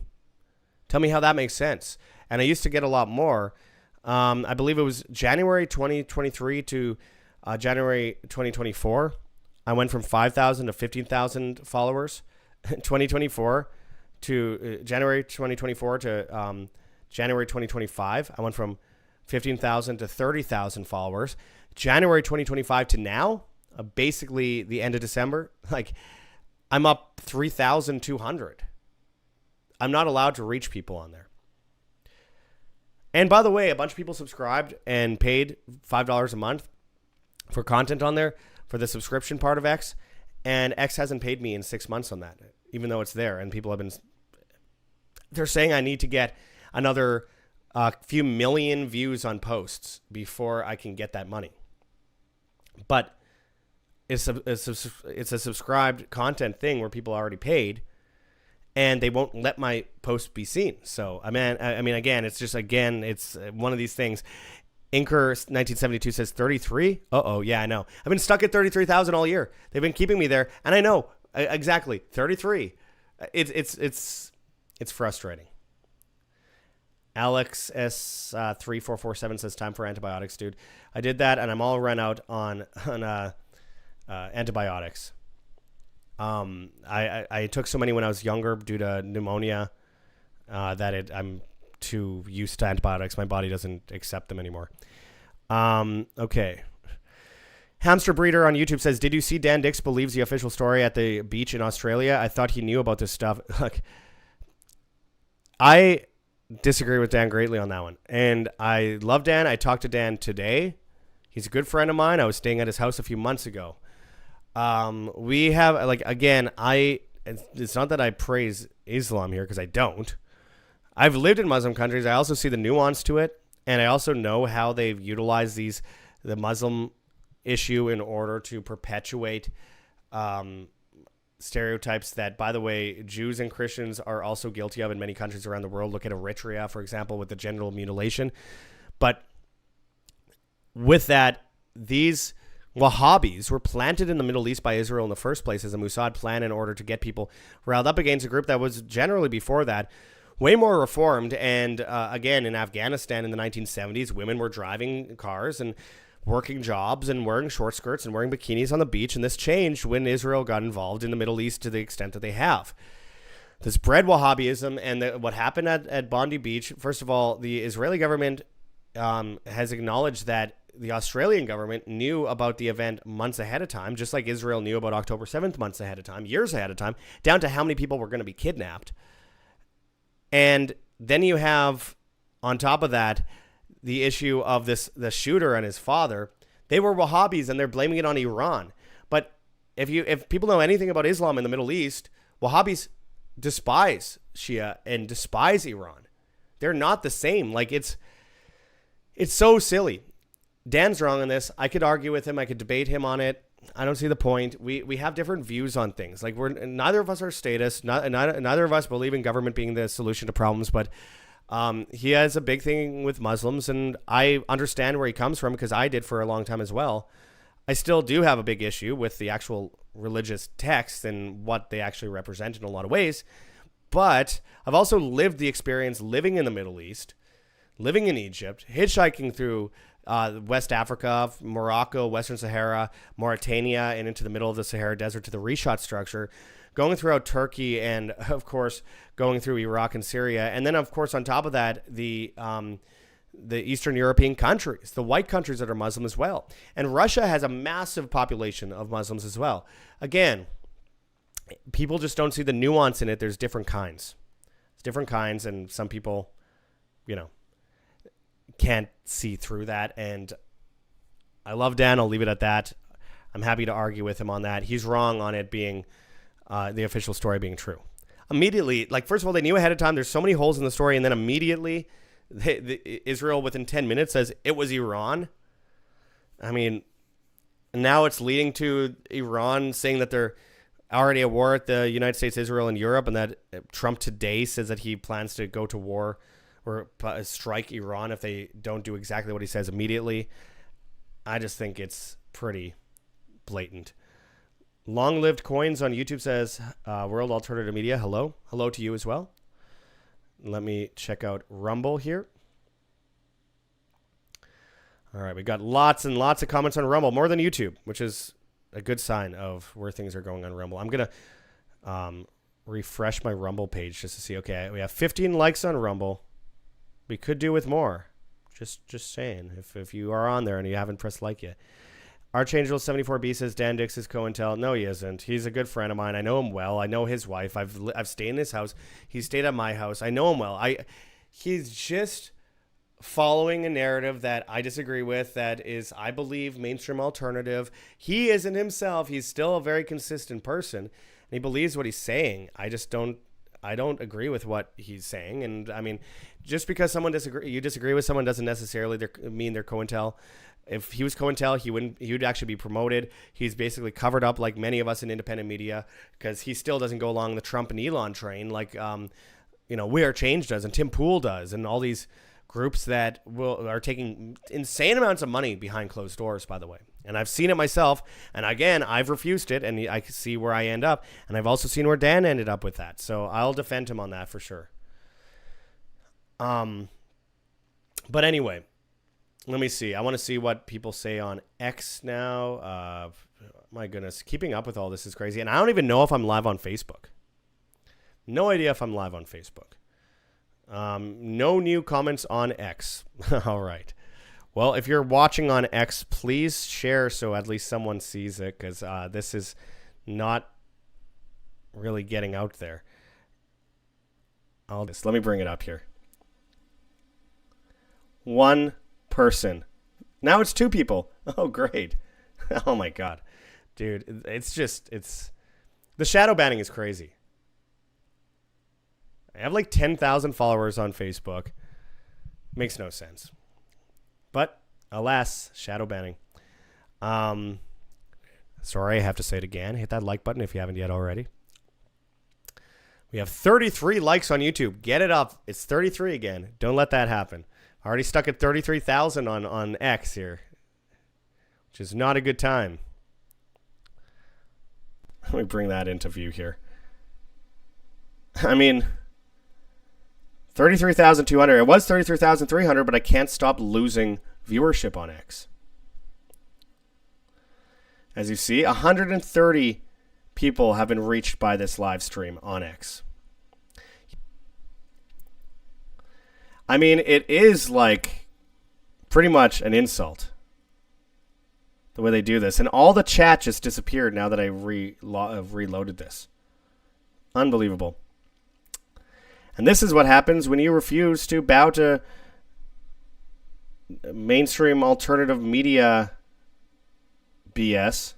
tell me how that makes sense. And I used to get a lot more. I believe it was January 2023 to January 2024. I went from 5,000 to 15,000 followers. 2024 to January 2024 to January 2025. I went from 15,000 to 30,000 followers. January 2025 to now, basically the end of December, like I'm up 3,200. I'm not allowed to reach people on there. And by the way, a bunch of people subscribed and paid $5 a month for content on there for the subscription part of X. And X hasn't paid me in 6 months on that, even though it's there. And people have been, they're saying I need to get another few million views on posts before I can get that money. But it's a subscribed content thing where people already paid, and they won't let my post be seen. So I mean, again, it's one of these things. Inker 1972 says 33. Yeah, I know. I've been stuck at 33,000 all year. They've been keeping me there, and I know exactly 33. It's frustrating. Alex S3447 says time for antibiotics, dude. I did that, and I'm all run out on antibiotics. I took so many when I was younger due to pneumonia that I'm too used to antibiotics. My body doesn't accept them anymore. Okay. Hamster Breeder on YouTube says, did you see Dan Dix believes the official story at the beach in Australia? I thought he knew about this stuff. Look, I disagree with Dan greatly on that one. And I love Dan. I talked to Dan today. He's a good friend of mine. I was staying at his house a few months ago. We have, like, again, it's not that I praise Islam here, because I don't. I've lived in Muslim countries. I also see the nuance to it. And I also know how they've utilized the Muslim issue in order to perpetuate stereotypes that, by the way, Jews and Christians are also guilty of in many countries around the world. Look at Eritrea, for example, with the genital mutilation. But with that, these Wahhabis were planted in the Middle East by Israel in the first place as a Mossad plan in order to get people riled up against a group that was generally before that way more reformed. And again, in Afghanistan in the 1970s, women were driving cars and working jobs and wearing short skirts and wearing bikinis on the beach. And this changed when Israel got involved in the Middle East to the extent that they have. This bred Wahhabism, and what happened at Bondi Beach, first of all, the Israeli government has acknowledged that the Australian government knew about the event months ahead of time, just like Israel knew about October 7th months ahead of time, years ahead of time, down to how many people were going to be kidnapped. And then you have, on top of that, the issue of the shooter and his father. They were Wahhabis, and they're blaming it on Iran. But if people know anything about Islam in the Middle East, Wahhabis despise Shia and despise Iran. They're not the same. Like, it's so silly. Dan's wrong on this. I could argue with him. I could debate him on it. I don't see the point. We have different views on things. Like, neither of us are statists. Neither of us believe in government being the solution to problems. But he has a big thing with Muslims, and I understand where he comes from because I did for a long time as well. I still do have a big issue with the actual religious texts and what they actually represent in a lot of ways. But I've also lived the experience living in the Middle East, living in Egypt, hitchhiking through West Africa, Morocco, Western Sahara, Mauritania, and into the middle of the Sahara Desert to the Rishot structure, going throughout Turkey, and, of course, going through Iraq and Syria. And then, of course, on top of that, the Eastern European countries, the white countries that are Muslim as well. And Russia has a massive population of Muslims as well. Again, people just don't see the nuance in it. There's different kinds. There's different kinds, and some people, can't see through that. And I love Dan. I'll leave it at that. I'm happy to argue with him on that. He's wrong on it being the official story being true. Immediately, like, first of all, they knew ahead of time there's so many holes in the story, and then immediately Israel within 10 minutes says it was Iran. I mean, now it's leading to Iran saying that they're already at war at the United States, Israel, and Europe, and that Trump today says that he plans to go to war or strike Iran if they don't do exactly what he says immediately. I just think it's pretty blatant. Long-lived coins on YouTube says, World Alternative Media, hello. Hello to you as well. Let me check out Rumble here. All right, we got lots and lots of comments on Rumble, more than YouTube, which is a good sign of where things are going on Rumble. I'm going to refresh my Rumble page just to see. Okay, we have 15 likes on Rumble. We could do with more. Just saying, if you are on there and you haven't pressed like yet. Archangel74B says Dan Dix is COINTEL. No, he isn't. He's a good friend of mine. I know him well. I know his wife. I've stayed in his house. He stayed at my house. I know him well. He's just following a narrative that I disagree with, that is, I believe, mainstream alternative. He isn't himself. He's still a very consistent person, and he believes what he's saying. I don't agree with what he's saying. And I mean, just because you disagree with someone doesn't necessarily mean they're COINTEL. If he was COINTEL, he would actually be promoted. He's basically covered up like many of us in independent media, because he still doesn't go along the Trump and Elon train like We Are Change does and Tim Pool does, and all these groups that are taking insane amounts of money behind closed doors, by the way. And I've seen it myself, and again, I've refused it, and I see where I end up, and I've also seen where Dan ended up with that. So I'll defend him on that for sure. But anyway, let me see. I want to see what people say on X now. My goodness, keeping up with all this is crazy. And I don't even know if I'm live on Facebook. No idea if I'm live on Facebook. No new comments on X. All right. Well, if you're watching on X, please share so at least someone sees it, because this is not really getting out there. Let me bring it up here. One person. Now it's two people. Oh, great. Oh, my God. Dude, the shadow banning is crazy. I have like 10,000 followers on Facebook. Makes no sense. But, alas, shadow banning. Sorry, I have to say it again. Hit that like button if you haven't yet already. We have 33 likes on YouTube. Get it up. It's 33 again. Don't let that happen. Already stuck at 33,000 on X here, which is not a good time. Let me bring that into view here. I mean, 33,200. It was 33,300, but I can't stop losing viewership on X. As you see, 130 people have been reached by this live stream on X. I mean, it is like pretty much an insult the way they do this. And all the chat just disappeared now that I have reloaded this. Unbelievable. And this is what happens when you refuse to bow to mainstream alternative media BS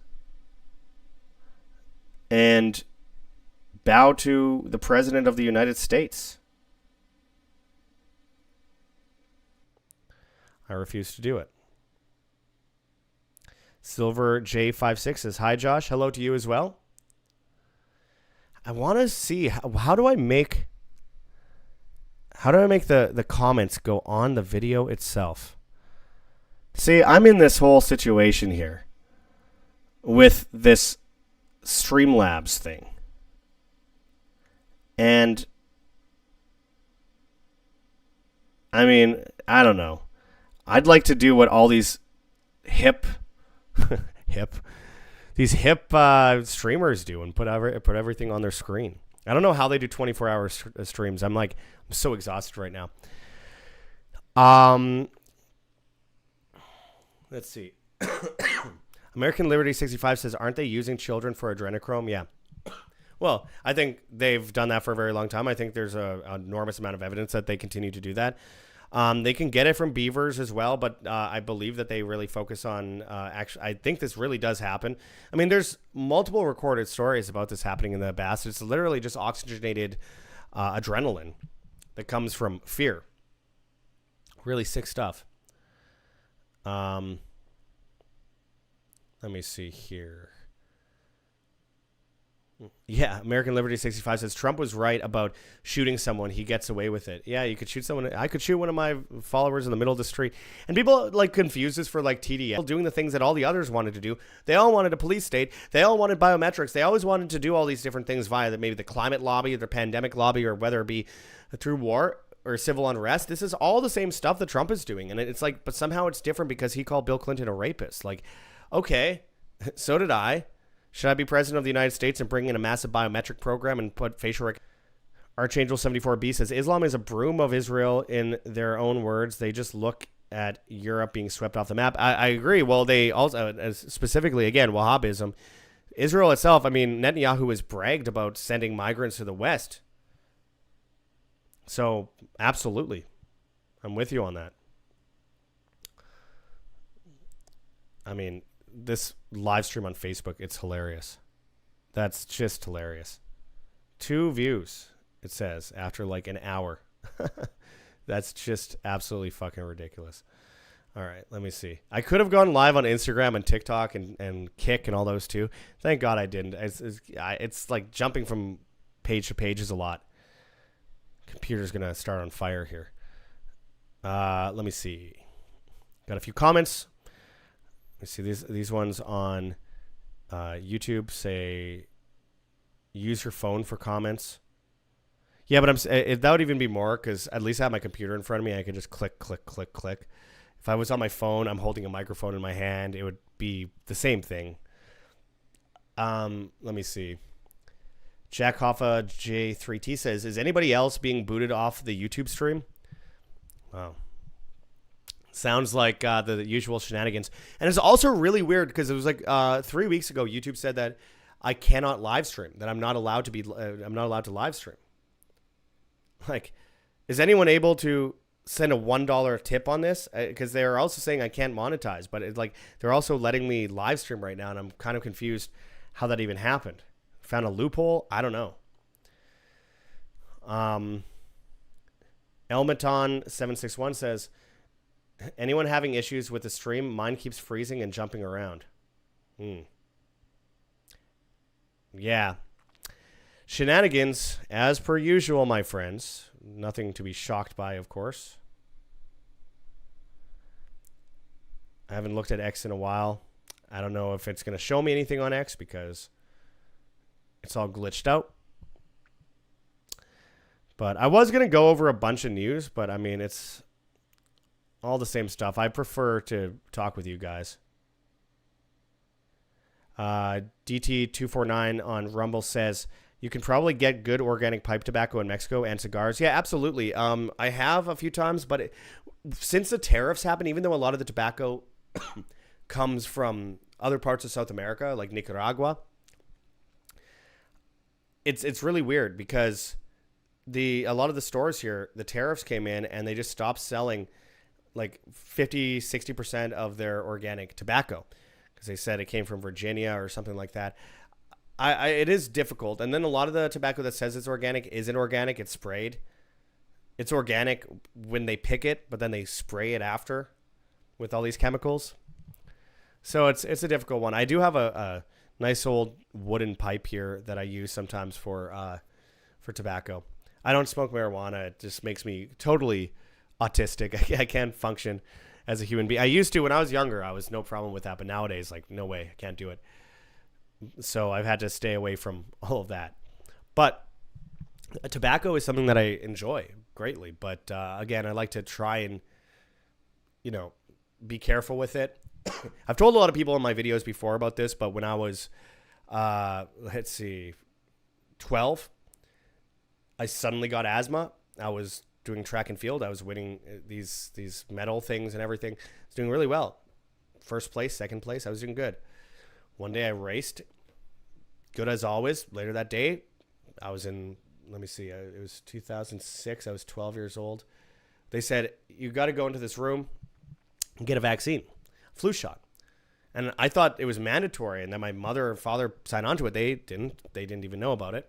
and bow to the President of the United States. I refuse to do it. Silver J56 says, hi, Josh. Hello to you as well. I want to see, how do I make the comments go on the video itself? See, I'm in this whole situation here with this Streamlabs thing. And I mean, I don't know. I'd like to do what all these hip streamers do and put everything on their screen. I don't know how they do 24-hour streams. I'm so exhausted right now. Let's see. American Liberty 65 says, aren't they using children for adrenochrome? Yeah. Well, I think they've done that for a very long time. I think there's an enormous amount of evidence that they continue to do that. They can get it from beavers as well, but I believe that they really focus on actually. I think this really does happen. I mean, there's multiple recorded stories about this happening in the bass. It's literally just oxygenated adrenaline that comes from fear. Really sick stuff. Let me see here. Yeah, American Liberty 65 says Trump was right about shooting someone. He gets away with it. Yeah, you could shoot someone. I could shoot one of my followers in the middle of the street. And people like confuse this for like TDS, doing the things that all the others wanted to do. They all wanted a police state. They all wanted biometrics. They always wanted to do all these different things via maybe the climate lobby, or the pandemic lobby, or whether it be through war or civil unrest. This is all the same stuff that Trump is doing. And it's like, but somehow it's different because he called Bill Clinton a rapist. Like, okay, so did I. Should I be president of the United States and bring in a massive biometric program and put facial recognition? Archangel 74B says Islam is a broom of Israel in their own words. They just look at Europe being swept off the map. I agree. Well, they also, specifically, again, Wahhabism. Israel itself, I mean, Netanyahu has bragged about sending migrants to the West. So, absolutely. I'm with you on that. I mean, this live stream on Facebook, it's hilarious. That's just hilarious. 2 views, it says, after like an hour. That's just absolutely fucking ridiculous. All right, let me see. I could have gone live on Instagram and TikTok and Kick and all those too. Thank God I didn't. It's like jumping from page to page is a lot. Computer's going to start on fire here. Let me see. Got a few comments. Let me see, these ones on YouTube say use your phone for comments. Yeah, but that would even be more, because at least I have my computer in front of me. I can just click, click, click, click. If I was on my phone, I'm holding a microphone in my hand, it would be the same thing. Let me see. Jack Hoffa J3T says, is anybody else being booted off the YouTube stream? Wow. Sounds like the usual shenanigans. And it's also really weird because it was like 3 weeks ago, YouTube said that I cannot live stream, that I'm not allowed to live stream. Like, is anyone able to send a $1 tip on this? Because they're also saying I can't monetize, but it's like they're also letting me live stream right now, and I'm kind of confused how that even happened. Found a loophole? I don't know. Elmaton761 says, anyone having issues with the stream? Mine keeps freezing and jumping around. Yeah. Shenanigans, as per usual, my friends. Nothing to be shocked by, of course. I haven't looked at X in a while. I don't know if it's going to show me anything on X because it's all glitched out. But I was going to go over a bunch of news, but I mean, it's all the same stuff. I prefer to talk with you guys. DT249 on Rumble says, you can probably get good organic pipe tobacco in Mexico and cigars. Yeah, absolutely. I have a few times, but since the tariffs happened, even though a lot of the tobacco comes from other parts of South America, like Nicaragua, it's really weird because a lot of the stores here, the tariffs came in and they just stopped selling like 50-60% of their organic tobacco because they said it came from Virginia or something like that. It is difficult. And then a lot of the tobacco that says it's organic isn't organic. It's sprayed. It's organic when they pick it, but then they spray it after with all these chemicals. So it's a difficult one. I do have a nice old wooden pipe here that I use sometimes for tobacco. I don't smoke marijuana. It just makes me totally autistic. I can't function as a human being. I used to when I was younger. I was no problem with that. But nowadays, like, no way. I can't do it. So I've had to stay away from all of that. But tobacco is something that I enjoy greatly. But again, I like to try and, be careful with it. I've told a lot of people in my videos before about this, but when I was, 12, I suddenly got asthma. I was doing track and field. I was winning these medal things and everything. I was doing really well. First place, second place. I was doing good. One day I raced, good as always. Later that day, I was in, it was 2006. I was 12 years old. They said, you got to go into this room and get a vaccine, flu shot. And I thought it was mandatory and that my mother or father signed on to it. They didn't even know about it.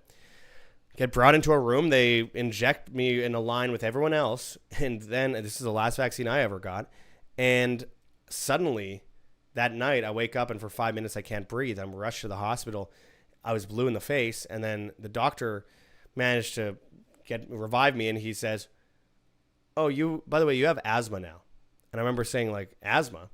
Get brought into a room. They inject me in a line with everyone else. And then this is the last vaccine I ever got. And suddenly that night I wake up and for 5 minutes I can't breathe. I'm rushed to the hospital. I was blue in the face. And then the doctor managed to revive me. And he says, oh, by the way, you have asthma now. And I remember saying, like, asthma?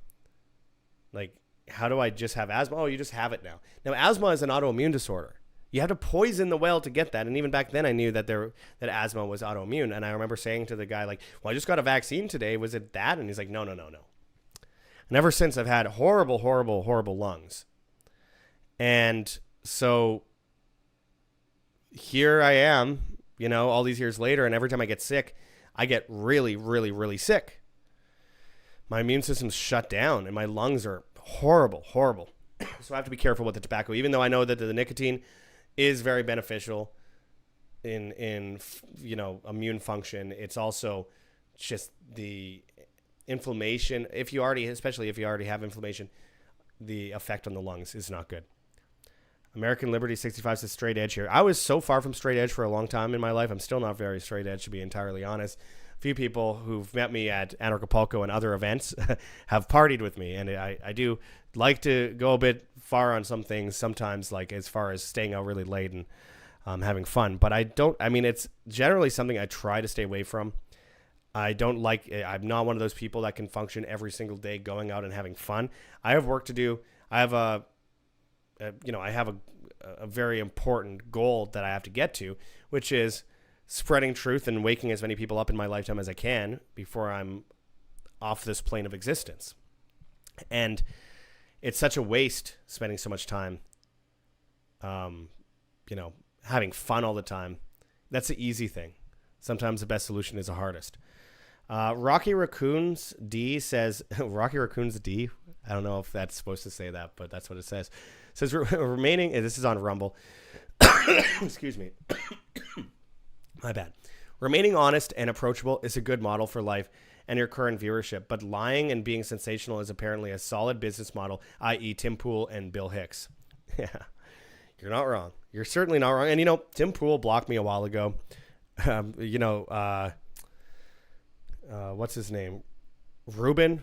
Like, how do I just have asthma? Oh, you just have it now. Now, asthma is an autoimmune disorder. You have to poison the well to get that. And even back then I knew that that asthma was autoimmune. And I remember saying to the guy, like, well, I just got a vaccine today. Was it that? And he's like, no. And ever since I've had horrible, horrible, horrible lungs. And so here I am, all these years later. And every time I get sick, I get really, really, really sick. My immune system's shut down and my lungs are horrible, horrible. So I have to be careful with the tobacco, even though I know that the nicotine is very beneficial in immune function. It's also just the inflammation. Especially if you already have inflammation, the effect on the lungs is not good. American Liberty 65 says straight edge here. I was so far from straight edge for a long time in my life. I'm still not very straight edge, to be entirely honest. A few people who've met me at Anarchapulco and other events have partied with me. And I do like to go a bit far on some things sometimes, like as far as staying out really late and having fun. But it's generally something I try to stay away from. I'm not one of those people that can function every single day going out and having fun. I have work to do. I have a very important goal that I have to get to, which is spreading truth and waking as many people up in my lifetime as I can before I'm off this plane of existence. And it's such a waste spending so much time, having fun all the time. That's the easy thing. Sometimes the best solution is the hardest. Rocky Raccoons D says, Rocky Raccoons D? I don't know if that's supposed to say that, but that's what it says. It says remaining, this is on Rumble. Excuse me. My bad. Remaining honest and approachable is a good model for life and your current viewership, but lying and being sensational is apparently a solid business model, i.e. Tim Pool and Bill Hicks. Yeah, you're not wrong. You're certainly not wrong. And, Tim Pool blocked me a while ago. What's his name? Rubin?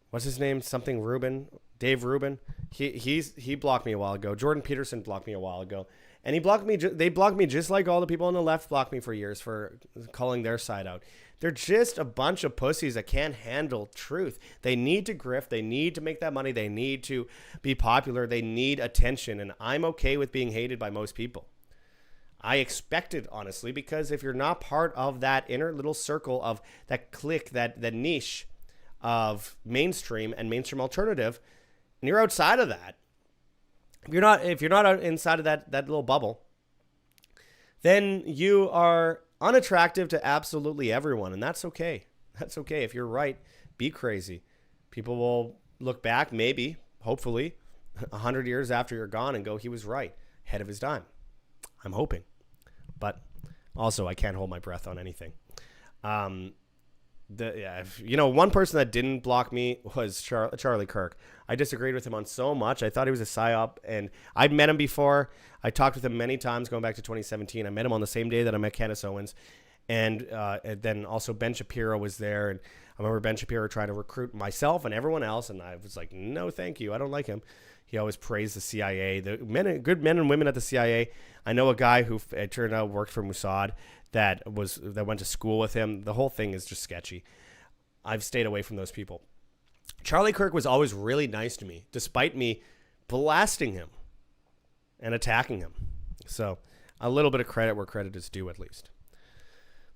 What's his name? Something Rubin? Dave Rubin? He blocked me a while ago. Jordan Peterson blocked me a while ago. And he blocked me. They blocked me just like all the people on the left blocked me for years for calling their side out. They're just a bunch of pussies that can't handle truth. They need to grift. They need to make that money. They need to be popular. They need attention. And I'm okay with being hated by most people. I expect it, honestly, because if you're not part of that inner little circle of that clique, that niche of mainstream and mainstream alternative, and you're outside of that, if you're not inside of that little bubble, then you are unattractive to absolutely everyone, and that's okay. That's okay. If you're right, be crazy. People will look back, maybe, hopefully, 100 years after you're gone and go, he was right, ahead of his time. I'm hoping. But also, I can't hold my breath on anything. One person that didn't block me was Charlie Kirk. I disagreed with him on so much. I thought he was a psyop, and I'd met him before. I talked with him many times going back to 2017. I met him on the same day that I met Candace Owens. And then also Ben Shapiro was there. And I remember Ben Shapiro trying to recruit myself and everyone else. And I was like, no, thank you. I don't like him. He always praised the CIA, good men and women at the CIA. I know a guy who it turned out worked for Mossad that went to school with him. The whole thing is just sketchy. I've stayed away from those people. Charlie Kirk was always really nice to me, despite me blasting him and attacking him. So a little bit of credit where credit is due, at least.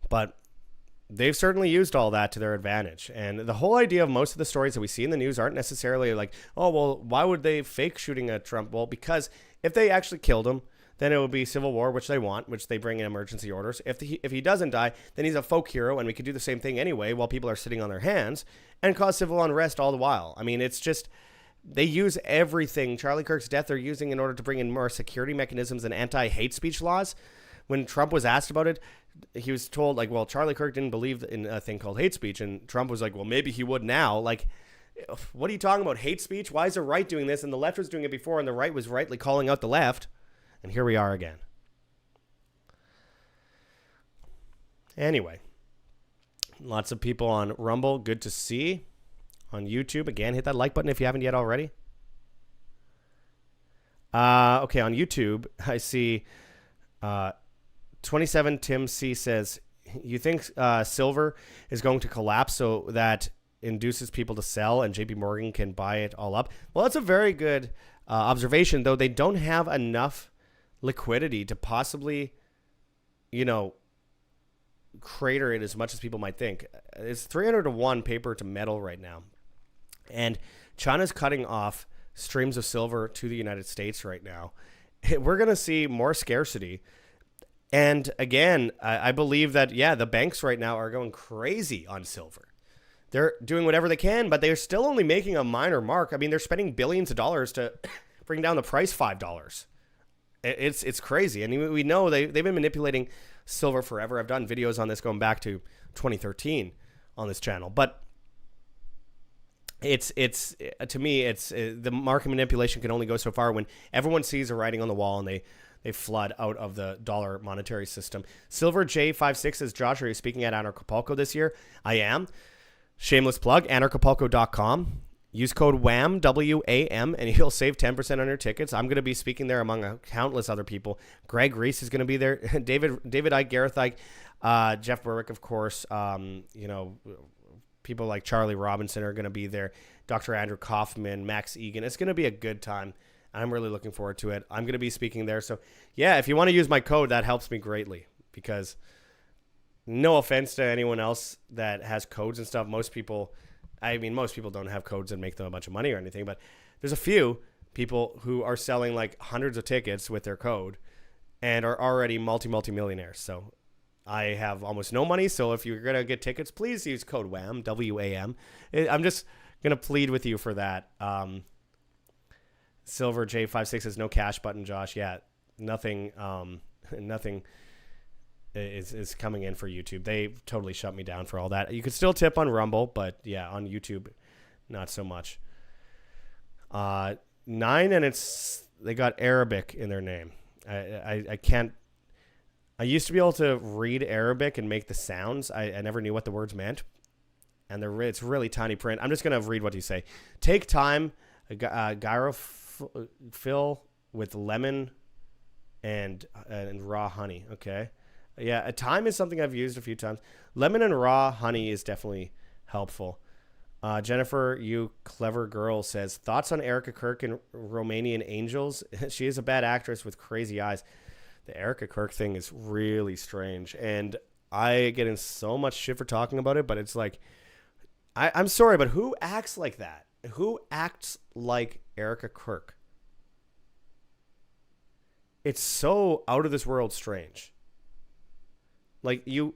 But they've certainly used all that to their advantage. And the whole idea of most of the stories that we see in the news aren't necessarily like, oh, well, why would they fake shooting at Trump? Well, because if they actually killed him, then it would be civil war, which they want, which they bring in emergency orders. If he doesn't die, then he's a folk hero, and we could do the same thing anyway while people are sitting on their hands and cause civil unrest all the while. I mean, it's just, they use everything. Charlie Kirk's death they're using in order to bring in more security mechanisms and anti-hate speech laws. When Trump was asked about it, he was told, like, well, Charlie Kirk didn't believe in a thing called hate speech, and Trump was like, well, maybe he would now. Like, what are you talking about? Hate speech? Why is the right doing this? And the left was doing it before, and the right was rightly calling out the left. And here we are again. Anyway, lots of people on Rumble. Good to see. On YouTube, again, hit that like button if you haven't yet already. Okay, on YouTube, I see 27 Tim C says, you think silver is going to collapse so that induces people to sell and JP Morgan can buy it all up? Well, that's a very good observation, though they don't have enough liquidity to possibly, crater it as much as people might think. It's 300 to 1 paper to metal right now. And China's cutting off streams of silver to the United States right now. We're going to see more scarcity. And again, I believe that, the banks right now are going crazy on silver. They're doing whatever they can, but they're still only making a minor mark. I mean, they're spending billions of dollars to bring down the price $5. It's crazy. And we know they've been manipulating silver forever. I've done videos on this going back to 2013 on this channel. But it's to me, it's the market manipulation can only go so far when everyone sees the writing on the wall and they flood out of the dollar monetary system. Silver J56 says, Josh, are you speaking at Anarchapulco this year? I am. Shameless plug, anarchapulco.com. Use code WAM, W-A-M, and you'll save 10% on your tickets. I'm going to be speaking there among countless other people. Greg Reese is going to be there. David Icke, Gareth Icke, Jeff Berwick, of course. People like Charlie Robinson are going to be there. Dr. Andrew Kaufman, Max Egan. It's going to be a good time. I'm really looking forward to it. I'm going to be speaking there. So, if you want to use my code, that helps me greatly because no offense to anyone else that has codes and stuff. Most people don't have codes and make them a bunch of money or anything, but there's a few people who are selling like hundreds of tickets with their code and are already multi-millionaires. So I have almost no money. So if you're going to get tickets, please use code WAM, W-A-M. I'm just going to plead with you for that. Silver J56 says no cash button, Josh. Yeah, nothing is coming in for YouTube. They totally shut me down for all that. You could still tip on Rumble, but on YouTube, not so much. 9, and they got Arabic in their name. I can't. I used to be able to read Arabic and make the sounds. I never knew what the words meant, and it's really tiny print. I'm just gonna read what you say. Take time, gyrophil with lemon and raw honey. Okay. Yeah, a thyme is something I've used a few times. Lemon and raw honey is definitely helpful. Jennifer, you clever girl, says, thoughts on Erica Kirk and Romanian Angels? She is a bad actress with crazy eyes. The Erica Kirk thing is really strange. And I get in so much shit for talking about it, but it's like, I'm sorry, but who acts like that? Who acts like Erica Kirk? It's so out of this world strange. Like, you